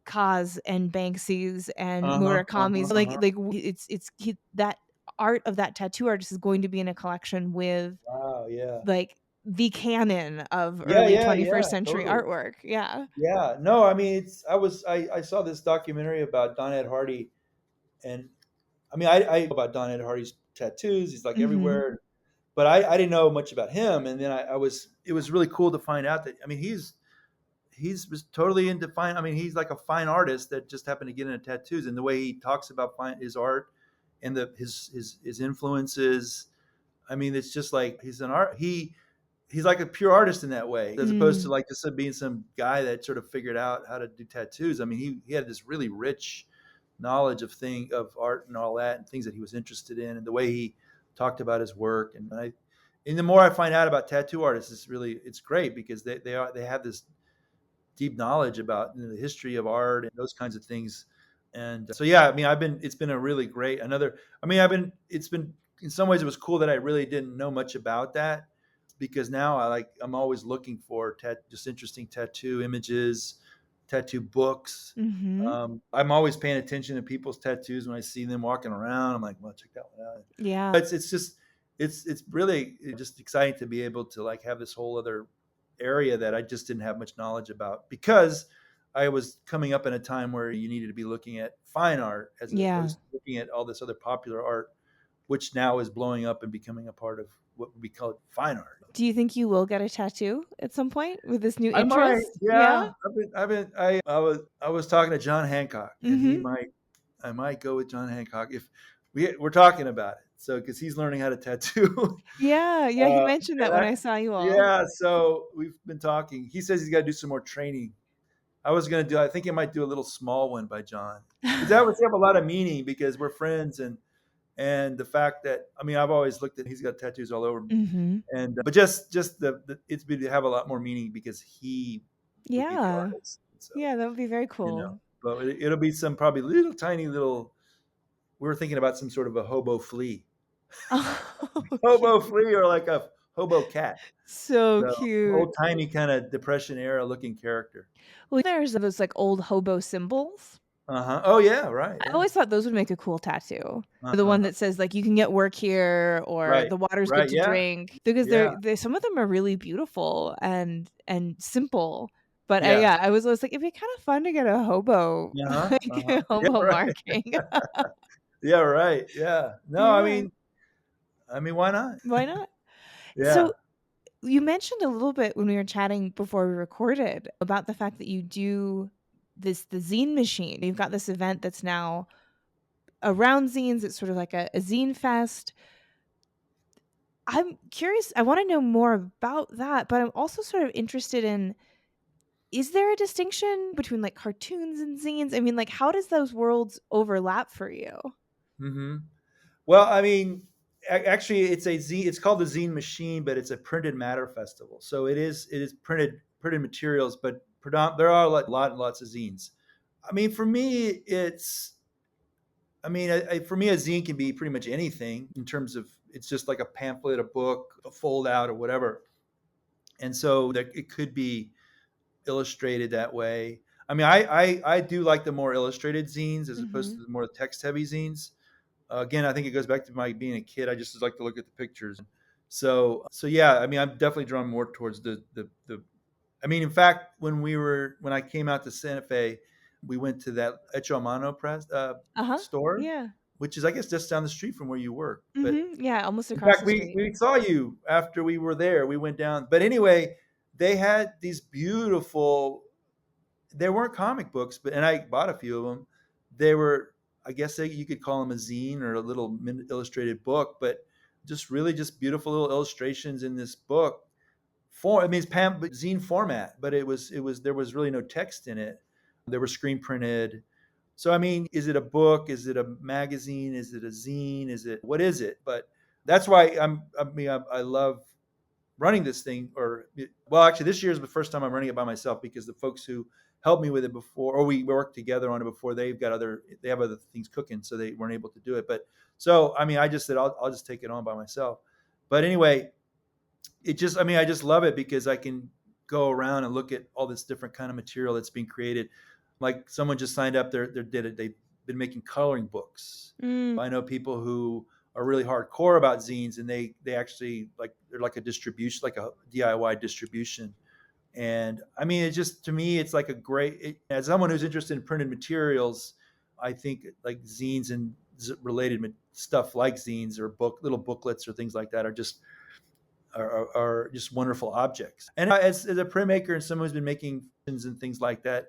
S2: Kaz and Banksy's and
S1: Uh-huh.
S2: Murakami's,
S1: Uh-huh. Uh-huh.
S2: it's that art of that tattoo artist is going to be in a collection with,
S1: Wow, yeah.
S2: like, the canon of
S1: Yeah,
S2: early
S1: yeah,
S2: 21st
S1: yeah,
S2: century
S1: totally.
S2: artwork. Yeah.
S1: Yeah. No, I mean I saw this documentary about Don Ed Hardy, and I mean I know about Don Ed Hardy's tattoos. He's like
S2: Mhm.
S1: everywhere. But I didn't know much about him. And then I was it was really cool to find out that I mean he's was totally into fine. I mean, he's like a fine artist that just happened to get into tattoos, and the way he talks about his art and his influences. I mean, it's just like he's an art. He's like a pure artist in that way, as opposed to
S2: Mm.
S1: like just being some guy that sort of figured out how to do tattoos. I mean, he had this really rich knowledge of art and all that, and things that he was interested in, and the way he talked about his work. And the more I find out about tattoo artists, it's great because they have this deep knowledge about the history of art and those kinds of things. And so, yeah, I mean, it's been a really great, another, I mean, it's been, in some ways it was cool that I really didn't know much about that because now I'm always looking for just interesting tattoo images, tattoo books.
S2: Mhm.
S1: I'm always paying attention to people's tattoos when I see them walking around. I'm like, well, check that one out.
S2: Yeah.
S1: It's just, it's really just exciting to be able to like have this whole other area that I just didn't have much knowledge about because I was coming up in a time where you needed to be looking at fine art as
S2: Yeah.
S1: opposed to looking at all this other popular art, which now is blowing up and becoming a part of what we call fine art.
S2: Do you think you will get a tattoo at some point with this new
S1: I might,
S2: interest? Yeah?
S1: yeah. I was talking to John Hancock, and
S2: Mhm.
S1: I might go with John Hancock if we're talking about it. So, because he's learning how to tattoo,
S2: Yeah, yeah, he
S1: uh,
S2: mentioned that
S1: and
S2: when I saw you all.
S1: yeah. So we've been talking. He says he's got to do some more training. I was gonna do. I think I might do a little small one by John because that would have a lot of meaning because we're friends and the fact that I mean I've always looked at he's got tattoos all over me
S2: Mhm.
S1: and but just the it's been to have a lot more meaning because he would be the
S2: Yeah.
S1: artist. So
S2: Yeah, that would be very
S1: you know,
S2: cool.
S1: but it'll be some probably little tiny little. We were thinking about some sort of a hobo flea,
S2: Oh,
S1: hobo
S2: cute.
S1: flea, or like a hobo cat.
S2: So
S1: So
S2: cute.
S1: old timey kind of Depression era looking character.
S2: Well, there's those, like, old hobo symbols.
S1: Uh huh. Oh yeah. Right.
S2: I
S1: Yeah.
S2: always thought those would make a cool tattoo.
S1: Uh
S2: The one
S1: huh.
S2: that says, like, "You can get work here," or
S1: Right.
S2: "The water's good
S1: Right.
S2: to
S1: Yeah.
S2: drink," because
S1: Yeah.
S2: they some of them are really beautiful and simple. But,
S1: Yeah.
S2: yeah, I was like, it'd be kinda fun to get a hobo,
S1: Uh-huh,
S2: like,
S1: uh-huh. Yeah,
S2: hobo
S1: right.
S2: marking.
S1: Yeah, right, yeah. No,
S2: Yeah,
S1: I mean, why not?
S2: why not?
S1: Yeah.
S2: So, you mentioned a little bit when we were chatting before we recorded about the fact that you do the zine machine. You've got this event that's now around zines. It's sort of like a zine fest. I'm curious. I want to know more about that, but I'm also sort of interested in, is there a distinction between like cartoons and zines? I mean, like, how does those worlds overlap for you?
S1: Mhm. Well, I mean, actually, it's called the Zine Machine, but it's a printed matter festival. So it is printed materials, but there are like lot and lots of zines. I mean, for me, for me, a zine can be pretty much anything in terms of it's just like a pamphlet, a book, a fold out, or whatever. And so that it could be illustrated that way. I mean, I do like the more illustrated zines as opposed to
S2: Mhm.
S1: the more text heavy zines. Again, I think it goes back to my being a kid. I just like to look at the pictures. So yeah, I mean, I'm definitely drawn more towards the. I mean, in fact, when I came out to Santa Fe, we went to that Hecho a Mano press
S2: Uh-huh.
S1: store,
S2: Yeah.
S1: which is I guess just down the street from where you work. But
S2: Mhm. Yeah, almost
S1: in
S2: across
S1: fact,
S2: the
S1: we
S2: street.
S1: we saw you after we were there. We went down. But anyway, they had these beautiful. They weren't comic books, but and I bought a few of them. They were, I guess you could call them a zine or a little illustrated book, but just really just beautiful little illustrations in this book. I mean, it's zine format, but it was there was really no text in it. They were screen printed. So I mean, is it a book? Is it a magazine? Is it a zine? Is it what is it? But that's why I love running this thing. Or well, actually, this year is the first time I'm running it by myself because the folks who helped me with it before, or we worked together on it before, they have other things cooking, so they weren't able to do it. But so I mean, I just said I'll just take it on by myself. But anyway, I just love it because I can go around and look at all this different kind of material that's being created. Like someone just signed up, they've been making coloring books.
S2: Mm,
S1: I know people who are really hardcore about zines, and they actually like they're like a distribution, like a DIY distribution. And I mean, it just to me, it's like as someone who's interested in printed materials, I think like zines and related stuff like zines or little booklets or things like that are just wonderful objects. And as a printmaker and someone who's been making pins and things like that,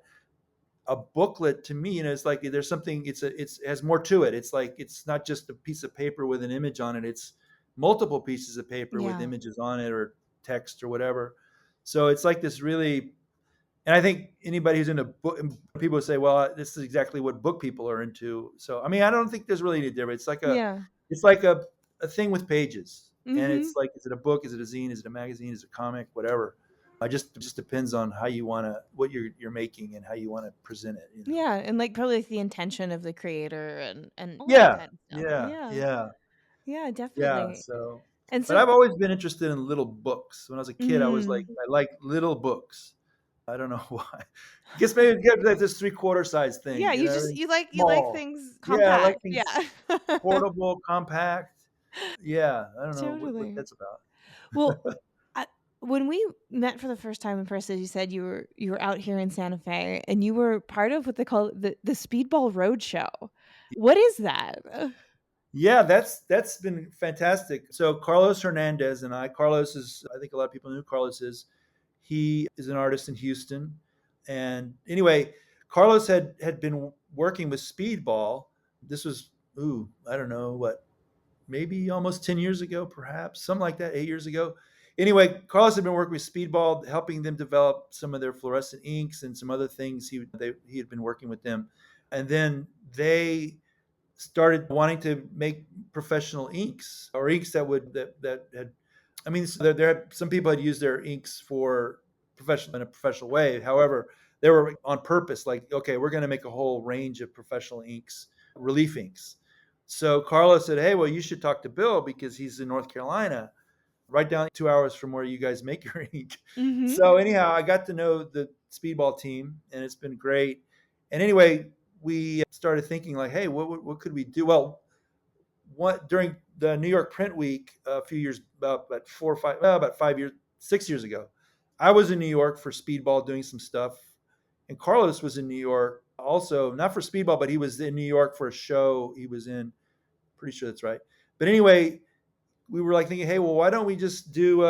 S1: a booklet to me, it's like there's something. It has more to it. It's like it's not just a piece of paper with an image on it. It's multiple pieces of paper with
S2: yeah.
S1: images on it or text or whatever. So it's like this really. And I think anybody who's into book, people say, "Well, this is exactly what book people are into." So I mean, I don't think there's really any difference.
S2: Yeah.
S1: It's like a thing with pages, and
S2: Mm-hmm.
S1: it's like, is it a book? Is it a zine? Is it a magazine? Is it a comic? Whatever. It just depends on how you want to what you're making and how you want to present it.
S2: Yeah, and like probably like the intention of the creator and all that
S1: Yeah,
S2: kind of stuff.
S1: yeah,
S2: Yeah.
S1: yeah,
S2: Yeah,
S1: yeah.
S2: definitely.
S1: So,
S2: And
S1: but
S2: so
S1: I've always been interested in little books. When I was a kid,
S2: mm,
S1: I like little books. I don't know why. I guess maybe get like this 3/4 size thing,
S2: yeah, you just
S1: everything
S2: you like
S1: small.
S2: things
S1: Yeah, I like
S2: compact. Yeah.
S1: things portable, compact. Yeah, I don't know what
S2: Totally.
S1: that's about.
S2: Well, I, when we met for the first time in person, you said you were out here in Santa Fe and you were part of what they call the Speedball Roadshow. What is that?
S1: Yeah, that's been fantastic. So Carlos Hernandez and Carlos is, I think a lot of people know who Carlos is. He is an artist in Houston. And anyway, Carlos had been working with Speedball. This was, I don't know what, maybe almost 10 years ago, perhaps, something like that, 8 years ago. Anyway, Carlos had been working with Speedball, helping them develop some of their fluorescent inks and some other things. He had been working with them. And then they started wanting to make professional inks or inks that had. I mean, so there had some people had used their inks for professional in a professional way. However, they were on purpose, like, okay, we're going to make a whole range of professional inks, relief inks. So Carlos said, hey, well, you should talk to Bill because he's in North Carolina, right down 2 hours from where you guys make your ink.
S2: Mhm.
S1: So anyhow, I got to know the Speedball team, and it's been great. And anyway, we started thinking like, hey, what could we do? Well, what during the New York Print Week a few years about 4 or 5 about 5 years 6 years ago, I was in New York for Speedball doing some stuff, and Carlos was in New York also, not for Speedball, but he was in New York for a show he was in. Pretty sure that's right. But anyway, we were like thinking, hey, well, why don't we just do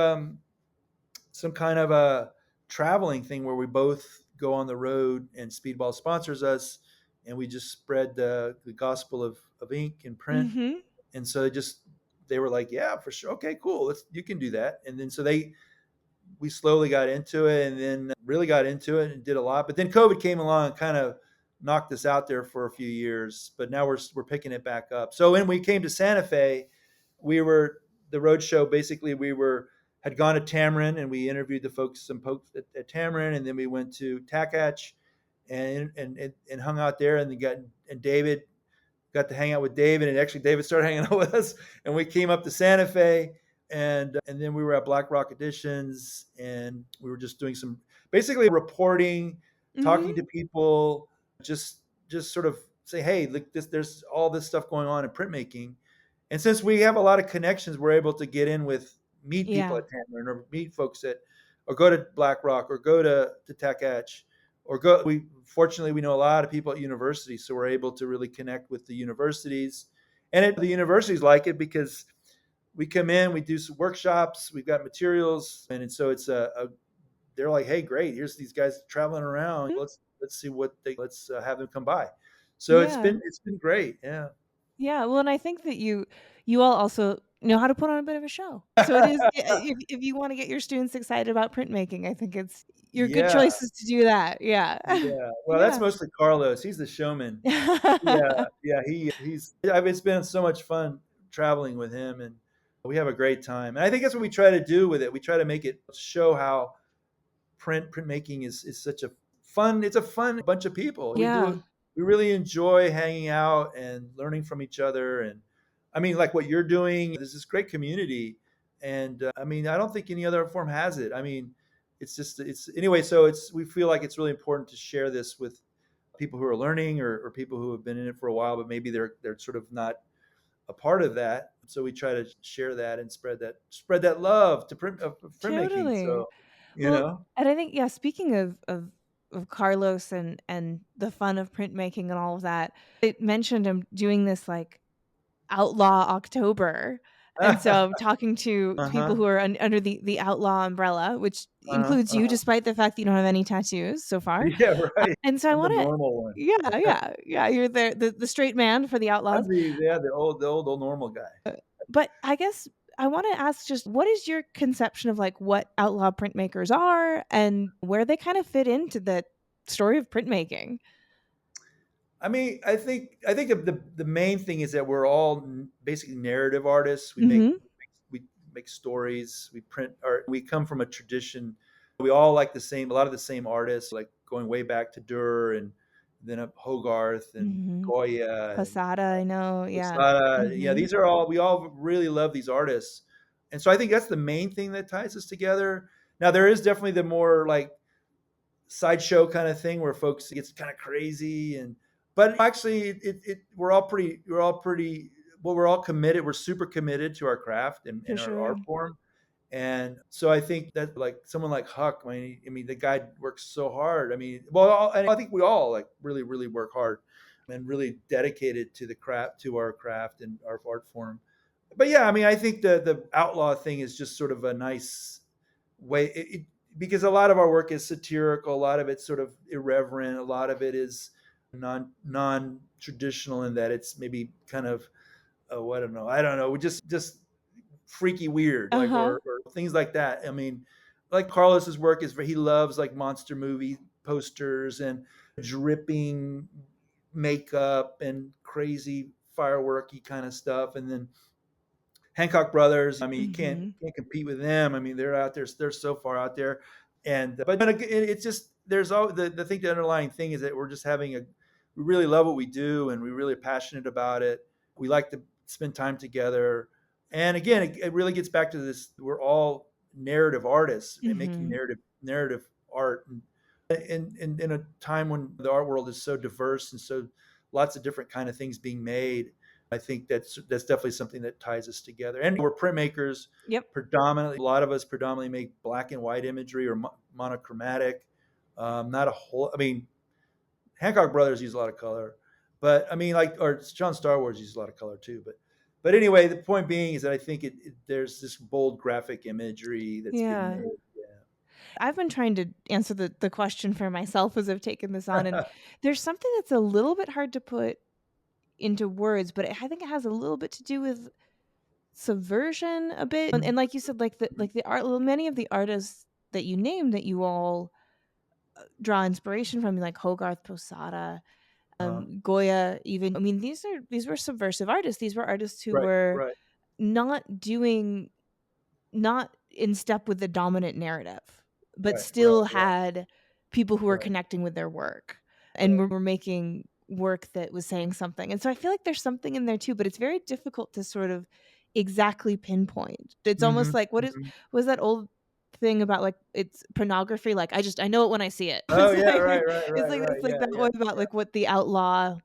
S1: some kind of a traveling thing where we both go on the road and Speedball sponsors us, and we just spread the gospel of ink and print.
S2: Mhm.
S1: And so they were like, yeah, for sure. Okay, cool. You can do that. And then we slowly got into it and then really got into it and did a lot. But then COVID came along and kind of knocked us out there for a few years. But now we're picking it back up. So when we came to Santa Fe, we were the road show. Basically, we were had gone to Tamarind and we interviewed some folks at Tamarind, and then we went to Takach and hung out there, and David got to hang out with David, and actually David started hanging out with us, and we came up to Santa Fe, and then we were at Black Rock Editions, and we were just doing some basically reporting, talking
S2: Mhm.
S1: to people, just just sort of say, hey, look, there's all this stuff going on in printmaking, and since we have a lot of connections, we're able to get in with meet people
S2: Yeah.
S1: at Tamarind or meet folks or go to Black Rock or go to Takach or go. We fortunately we know a lot of people at universities, so we're able to really connect with the universities, and the universities like it because we come in, we do some workshops, we've got materials, and so it's they're like, hey, great, here's these guys traveling around.
S2: Mhm.
S1: Let's see what they let's have them come by. So
S2: Yeah.
S1: it's been great. Yeah.
S2: Yeah, well, and I think that you all also know how to put on a bit of a show. So it is if you wanna get your students excited about printmaking, I think it's you're good
S1: Yeah,
S2: choices to do that, yeah.
S1: yeah. Well, that's
S2: Yeah.
S1: mostly Carlos. He's the showman. Yeah, yeah. He's. It's been so much fun traveling with him, and we have a great time. And I think that's what we try to do with it. We try to make it show how printmaking is such a fun. It's a fun bunch of people. We do it.
S2: Yeah,
S1: We really enjoy hanging out and learning from each other. And I mean, like what you're doing, there's this great community. And I mean, I don't think any other form has it. I mean, it's anyway. So we feel like it's really important to share this with people who are learning or people who have been in it for a while, but maybe they're sort of not a part of that. So we try to share that and spread that love to printmaking.
S2: totally.
S1: So you
S2: Well,
S1: know.
S2: and I think, yeah, speaking of Carlos and the fun of printmaking and all of that, it mentioned him doing this, like, Outlaw October, and so talking to people
S1: Uh-huh.
S2: who are under the Outlaw umbrella, which
S1: Uh-huh.
S2: includes you
S1: Uh-huh.
S2: despite the fact that you don't have any tattoos so far,
S1: Yeah, right.
S2: and so I
S1: I'm the
S2: wanna
S1: normal one.
S2: yeah, yeah, yeah, you're the straight man for the Outlaws,
S1: The old normal guy.
S2: but I guess I wanna ask just what is your conception of, like, what outlaw printmakers are and where they kind of fit into the story of printmaking?
S1: I mean, I think the main thing is that we're all basically narrative artists.
S2: Mhm.
S1: We make stories. We print art. We come from a tradition. We all like a lot of the same artists, like going way back to Durr and then up Hogarth and
S2: Mhm.
S1: Goya and
S2: Posada, I know, yeah.
S1: Posada. Yeah,
S2: Mhm.
S1: these are all we all really love these artists, and so I think that's the main thing that ties us together. Now there is definitely the more like sideshow kind of thing where folks gets kind of crazy and but actually we're all pretty well we're all committed, we're super committed to our craft
S2: For
S1: and our
S2: sure.
S1: art form. And so I think that like someone like Huck, I mean the guy works so hard. I mean, well, and I think we all like really work hard and really dedicated to the craft, to our craft and our art form. But yeah, I mean, I think the outlaw thing is just sort of a nice way because a lot of our work is satirical, a lot of it's sort of irreverent, a lot of it is non traditional in that it's maybe kind of I don't know, just freaky weird, like
S2: Uh-huh.
S1: or things like that. I mean, like Carlos's work is he loves like monster movie posters and dripping makeup and crazy fireworky kind of stuff, and then Hancock Brothers. I mean, you can't
S2: Mhm.
S1: can't compete with them. I mean, they're out there. They're so far out there, and but it's just there's all the thing. The underlying thing is that we're just having a we really love what we do, and we're really passionate about it. We like to spend time together, and again, it really gets back to this. We're all narrative artists and making
S2: Mhm.
S1: narrative art, and in a time when the art world is so diverse and so lots of different kind of things being made. I think that's definitely something that ties us together. And we're printmakers
S2: Yep.
S1: predominantly. A lot of us predominantly make black and white imagery or monochromatic. Not a whole. I mean, Hancock Brothers use a lot of color, but I mean, like, or John Star Wars uses a lot of color too. But anyway, the point being is that I think there's this bold graphic imagery that's being
S2: Yeah.
S1: made.
S2: I've been trying to answer the question for myself as I've taken this on, and
S1: Yeah.
S2: there's something that's a little bit hard to put into words, but I think it has a little bit to do with subversion a bit. And like you said, like the art well, many of the artists that you named that you all draw inspiration from, like Hogarth, Posada,
S1: uh,
S2: Goya, even. I mean, these were subversive artists. These were artists who
S1: right,
S2: were
S1: right,
S2: not doing not in step with the dominant narrative, but
S1: right, right,
S2: still
S1: right,
S2: had people who were
S1: right,
S2: connecting with their work and
S1: right.
S2: were making work that was saying something. And so I feel like there's something in there too, but it's very difficult to sort of exactly pinpoint. It's almost
S1: Hmm.
S2: like
S1: Hmm.
S2: was that old thing about like it's pornography? Like I know it when I see it.
S1: Oh yeah, right.
S2: It's like
S1: Yeah,
S2: that
S1: yeah,
S2: one about like what the outlaw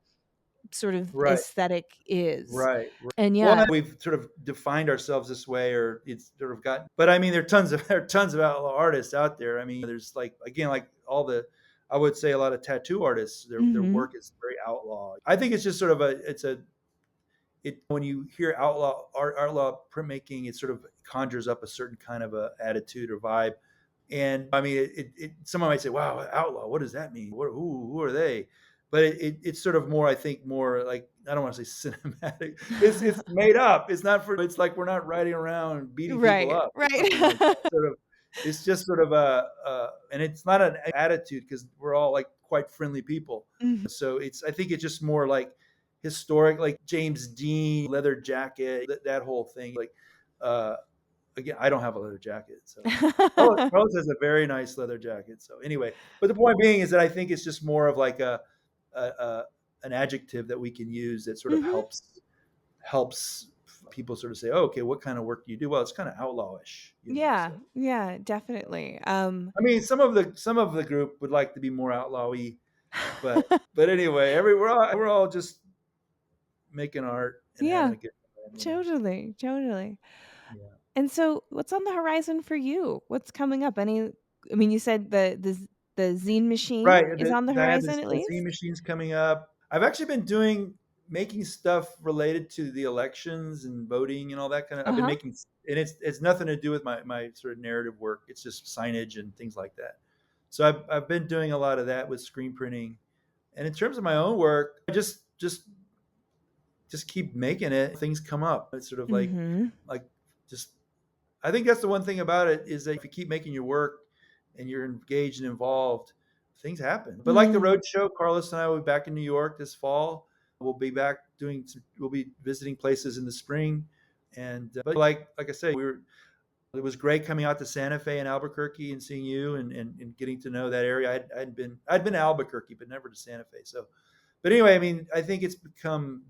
S2: sort of
S1: right.
S2: aesthetic is.
S1: Right.
S2: And
S1: Well,
S2: yeah.
S1: we've sort of defined ourselves this way, or it's sort of gotten. But I mean, there are tons of outlaw artists out there. I mean, there's like again, like all the, I would say a lot of tattoo artists. Their
S2: Mhm.
S1: work is very outlaw. I think it's just sort of it when you hear outlaw printmaking, it sort of conjures up a certain kind of a attitude or vibe. And I mean, someone might say, "Wow, outlaw, what does that mean? Who are they?" but it's sort of more, I think, more like, I don't want to say cinematic. It's made up. It's not for. It's like we're not riding around beating people
S2: Right,
S1: up or something like
S2: right.
S1: that. It's just sort of and it's not an attitude because we're all like quite friendly people.
S2: Mhm.
S1: So I think it's just more like historic, like James Dean leather jacket, that whole thing. Like, uh, again, I don't have a leather jacket, so Carlos has a very nice leather jacket. So anyway, but the point being is that I think it's just more of like a an adjective that we can use that sort of
S2: Mhm.
S1: helps people sort of say, oh, okay, what kind of work do you do? Well, it's kind of outlawish, you know.
S2: Yeah,
S1: So
S2: yeah, definitely.
S1: I mean, some of the group would like to be more outlawy, but anyway, we're all just making art and having
S2: Yeah,
S1: a good time, you know.
S2: totally, totally.
S1: Yeah.
S2: And so what's on the horizon for you? What's coming up? I mean, you said the zine machine
S1: Right.
S2: is on the
S1: I have
S2: horizon at
S1: the Z
S2: least?
S1: machines coming up. I've actually been making stuff related to the elections and voting and all that kind of. I've been
S2: Uh-huh.
S1: making, and it's nothing to do with my sort of narrative work. It's just signage and things like that. So I've been doing a lot of that with screen printing. And in terms of my own work, I just keep making it. Things come up. It's sort of
S2: Mhm.
S1: like just I think that's the one thing about it is that if you keep making your work and you're engaged and involved, things happen. But like the
S2: Mm.
S1: road show, Carlos and I will be back in New York this fall. We'll be back we'll be visiting places in the spring. And but like I said, it was great coming out to Santa Fe and Albuquerque and seeing you and getting to know that area. I'd been to Albuquerque, but never to Santa Fe. So, but anyway, I mean, I think it's become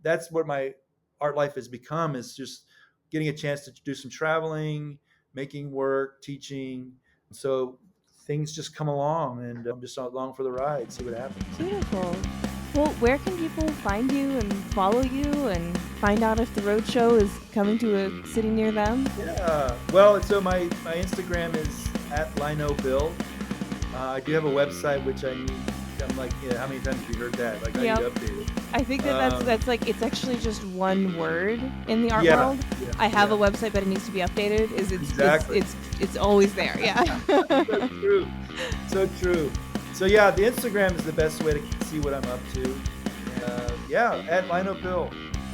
S1: that's what my art life has become is just getting a chance to do some traveling, making work, teaching. So things just come along, and I'm just along for the ride. See what happens.
S2: Beautiful. Well, where can people find you and follow you and find out if the roadshow is coming to a city near them?
S1: Yeah. Well, so my Instagram is at Lino Bill. I do have a website which I need. I'm like, yeah, how many times have you heard that? Like, I need
S2: Yep.
S1: to update it.
S2: I think that's like it's actually just one word in the art
S1: Yeah,
S2: world.
S1: yeah,
S2: I have a
S1: yeah.
S2: website, but it needs to be updated. Is
S1: Exactly.
S2: it's always there. Yeah.
S1: So true. So true. So yeah, the Instagram is the best way to see what I'm up to. Yeah, at Lino Bill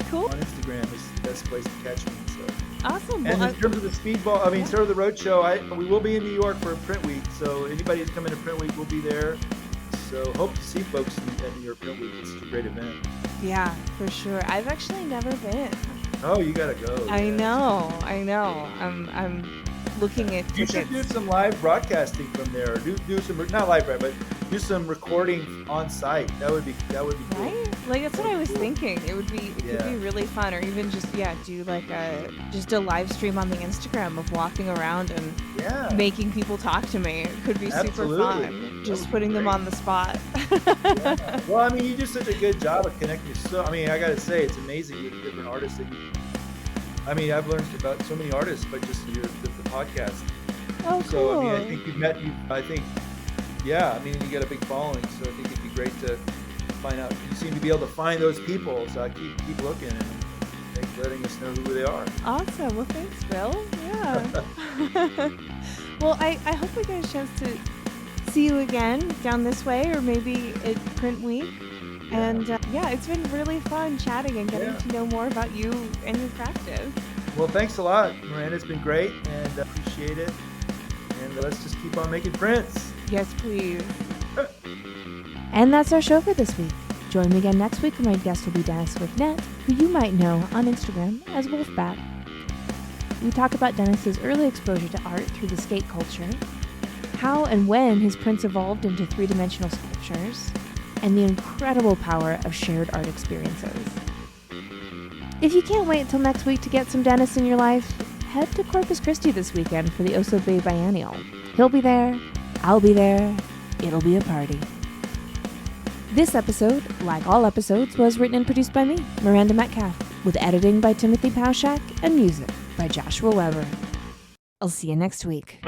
S2: Cool.
S1: on Instagram is the best place to catch me. So.
S2: Awesome.
S1: And
S2: Well,
S1: in terms of the speedball, I mean,
S2: yeah.
S1: sort of the road show, we will be in New York for Print Week. So anybody who's coming to Print Week will be there. So hope to see folks at New York Print Week. It's a great event.
S2: Yeah, for sure. I've actually never been.
S1: Oh, you gotta go.
S2: I
S1: Yeah.
S2: know. I know. I'm looking at
S1: You should
S2: tickets.
S1: do some live broadcasting from there. Or do some not live, but do some recording on site. That would be cool.
S2: Right? Like that's
S1: That
S2: what I
S1: would
S2: was
S1: be cool.
S2: thinking. It could be
S1: Yeah.
S2: really fun, or even just do like a live stream on the Instagram of walking around and
S1: Yeah.
S2: making people talk to me. It could be super
S1: Absolutely.
S2: fun.
S1: That
S2: Just
S1: would be
S2: putting them
S1: great.
S2: on the spot.
S1: Yeah. Well, I mean, you do such a good job of connecting. So, I mean, I gotta say, it's amazing with different artists that you. I mean, I've learned about so many artists by just the podcast.
S2: Oh,
S1: So, I mean, I
S2: cool.
S1: think I think, yeah, I mean, you got a big following. So, I think it'd be great to find out. You seem to be able to find those people. So, I keep looking and letting us know who they are.
S2: Awesome. Well, thanks, Bill. Yeah. Well, I hope we get a chance to see you again down this way, or maybe at Print Week.
S1: Yeah.
S2: And yeah, it's been really fun chatting and getting
S1: Yeah.
S2: to know more about you and your practice.
S1: Well, thanks a lot, Miranda. It's been great, and I appreciate it. And let's just keep on making prints.
S2: Yes, please. And that's our show for this week. Join me again next week when my guest will be Dennis Wicknett, who you might know on Instagram as Wolfbat. We talk about Dennis's early exposure to art through the skate culture, how and when his prints evolved into three-dimensional sculptures, and the incredible power of shared art experiences. If you can't wait until next week to get some Dennis in your life, head to Corpus Christi this weekend for the Oso Bay Biennial. He'll be there, I'll be there, it'll be a party. This episode, like all episodes, was written and produced by me, Miranda Metcalf, with editing by Timothy Pauschak and music by Joshua Weber. I'll see you next week.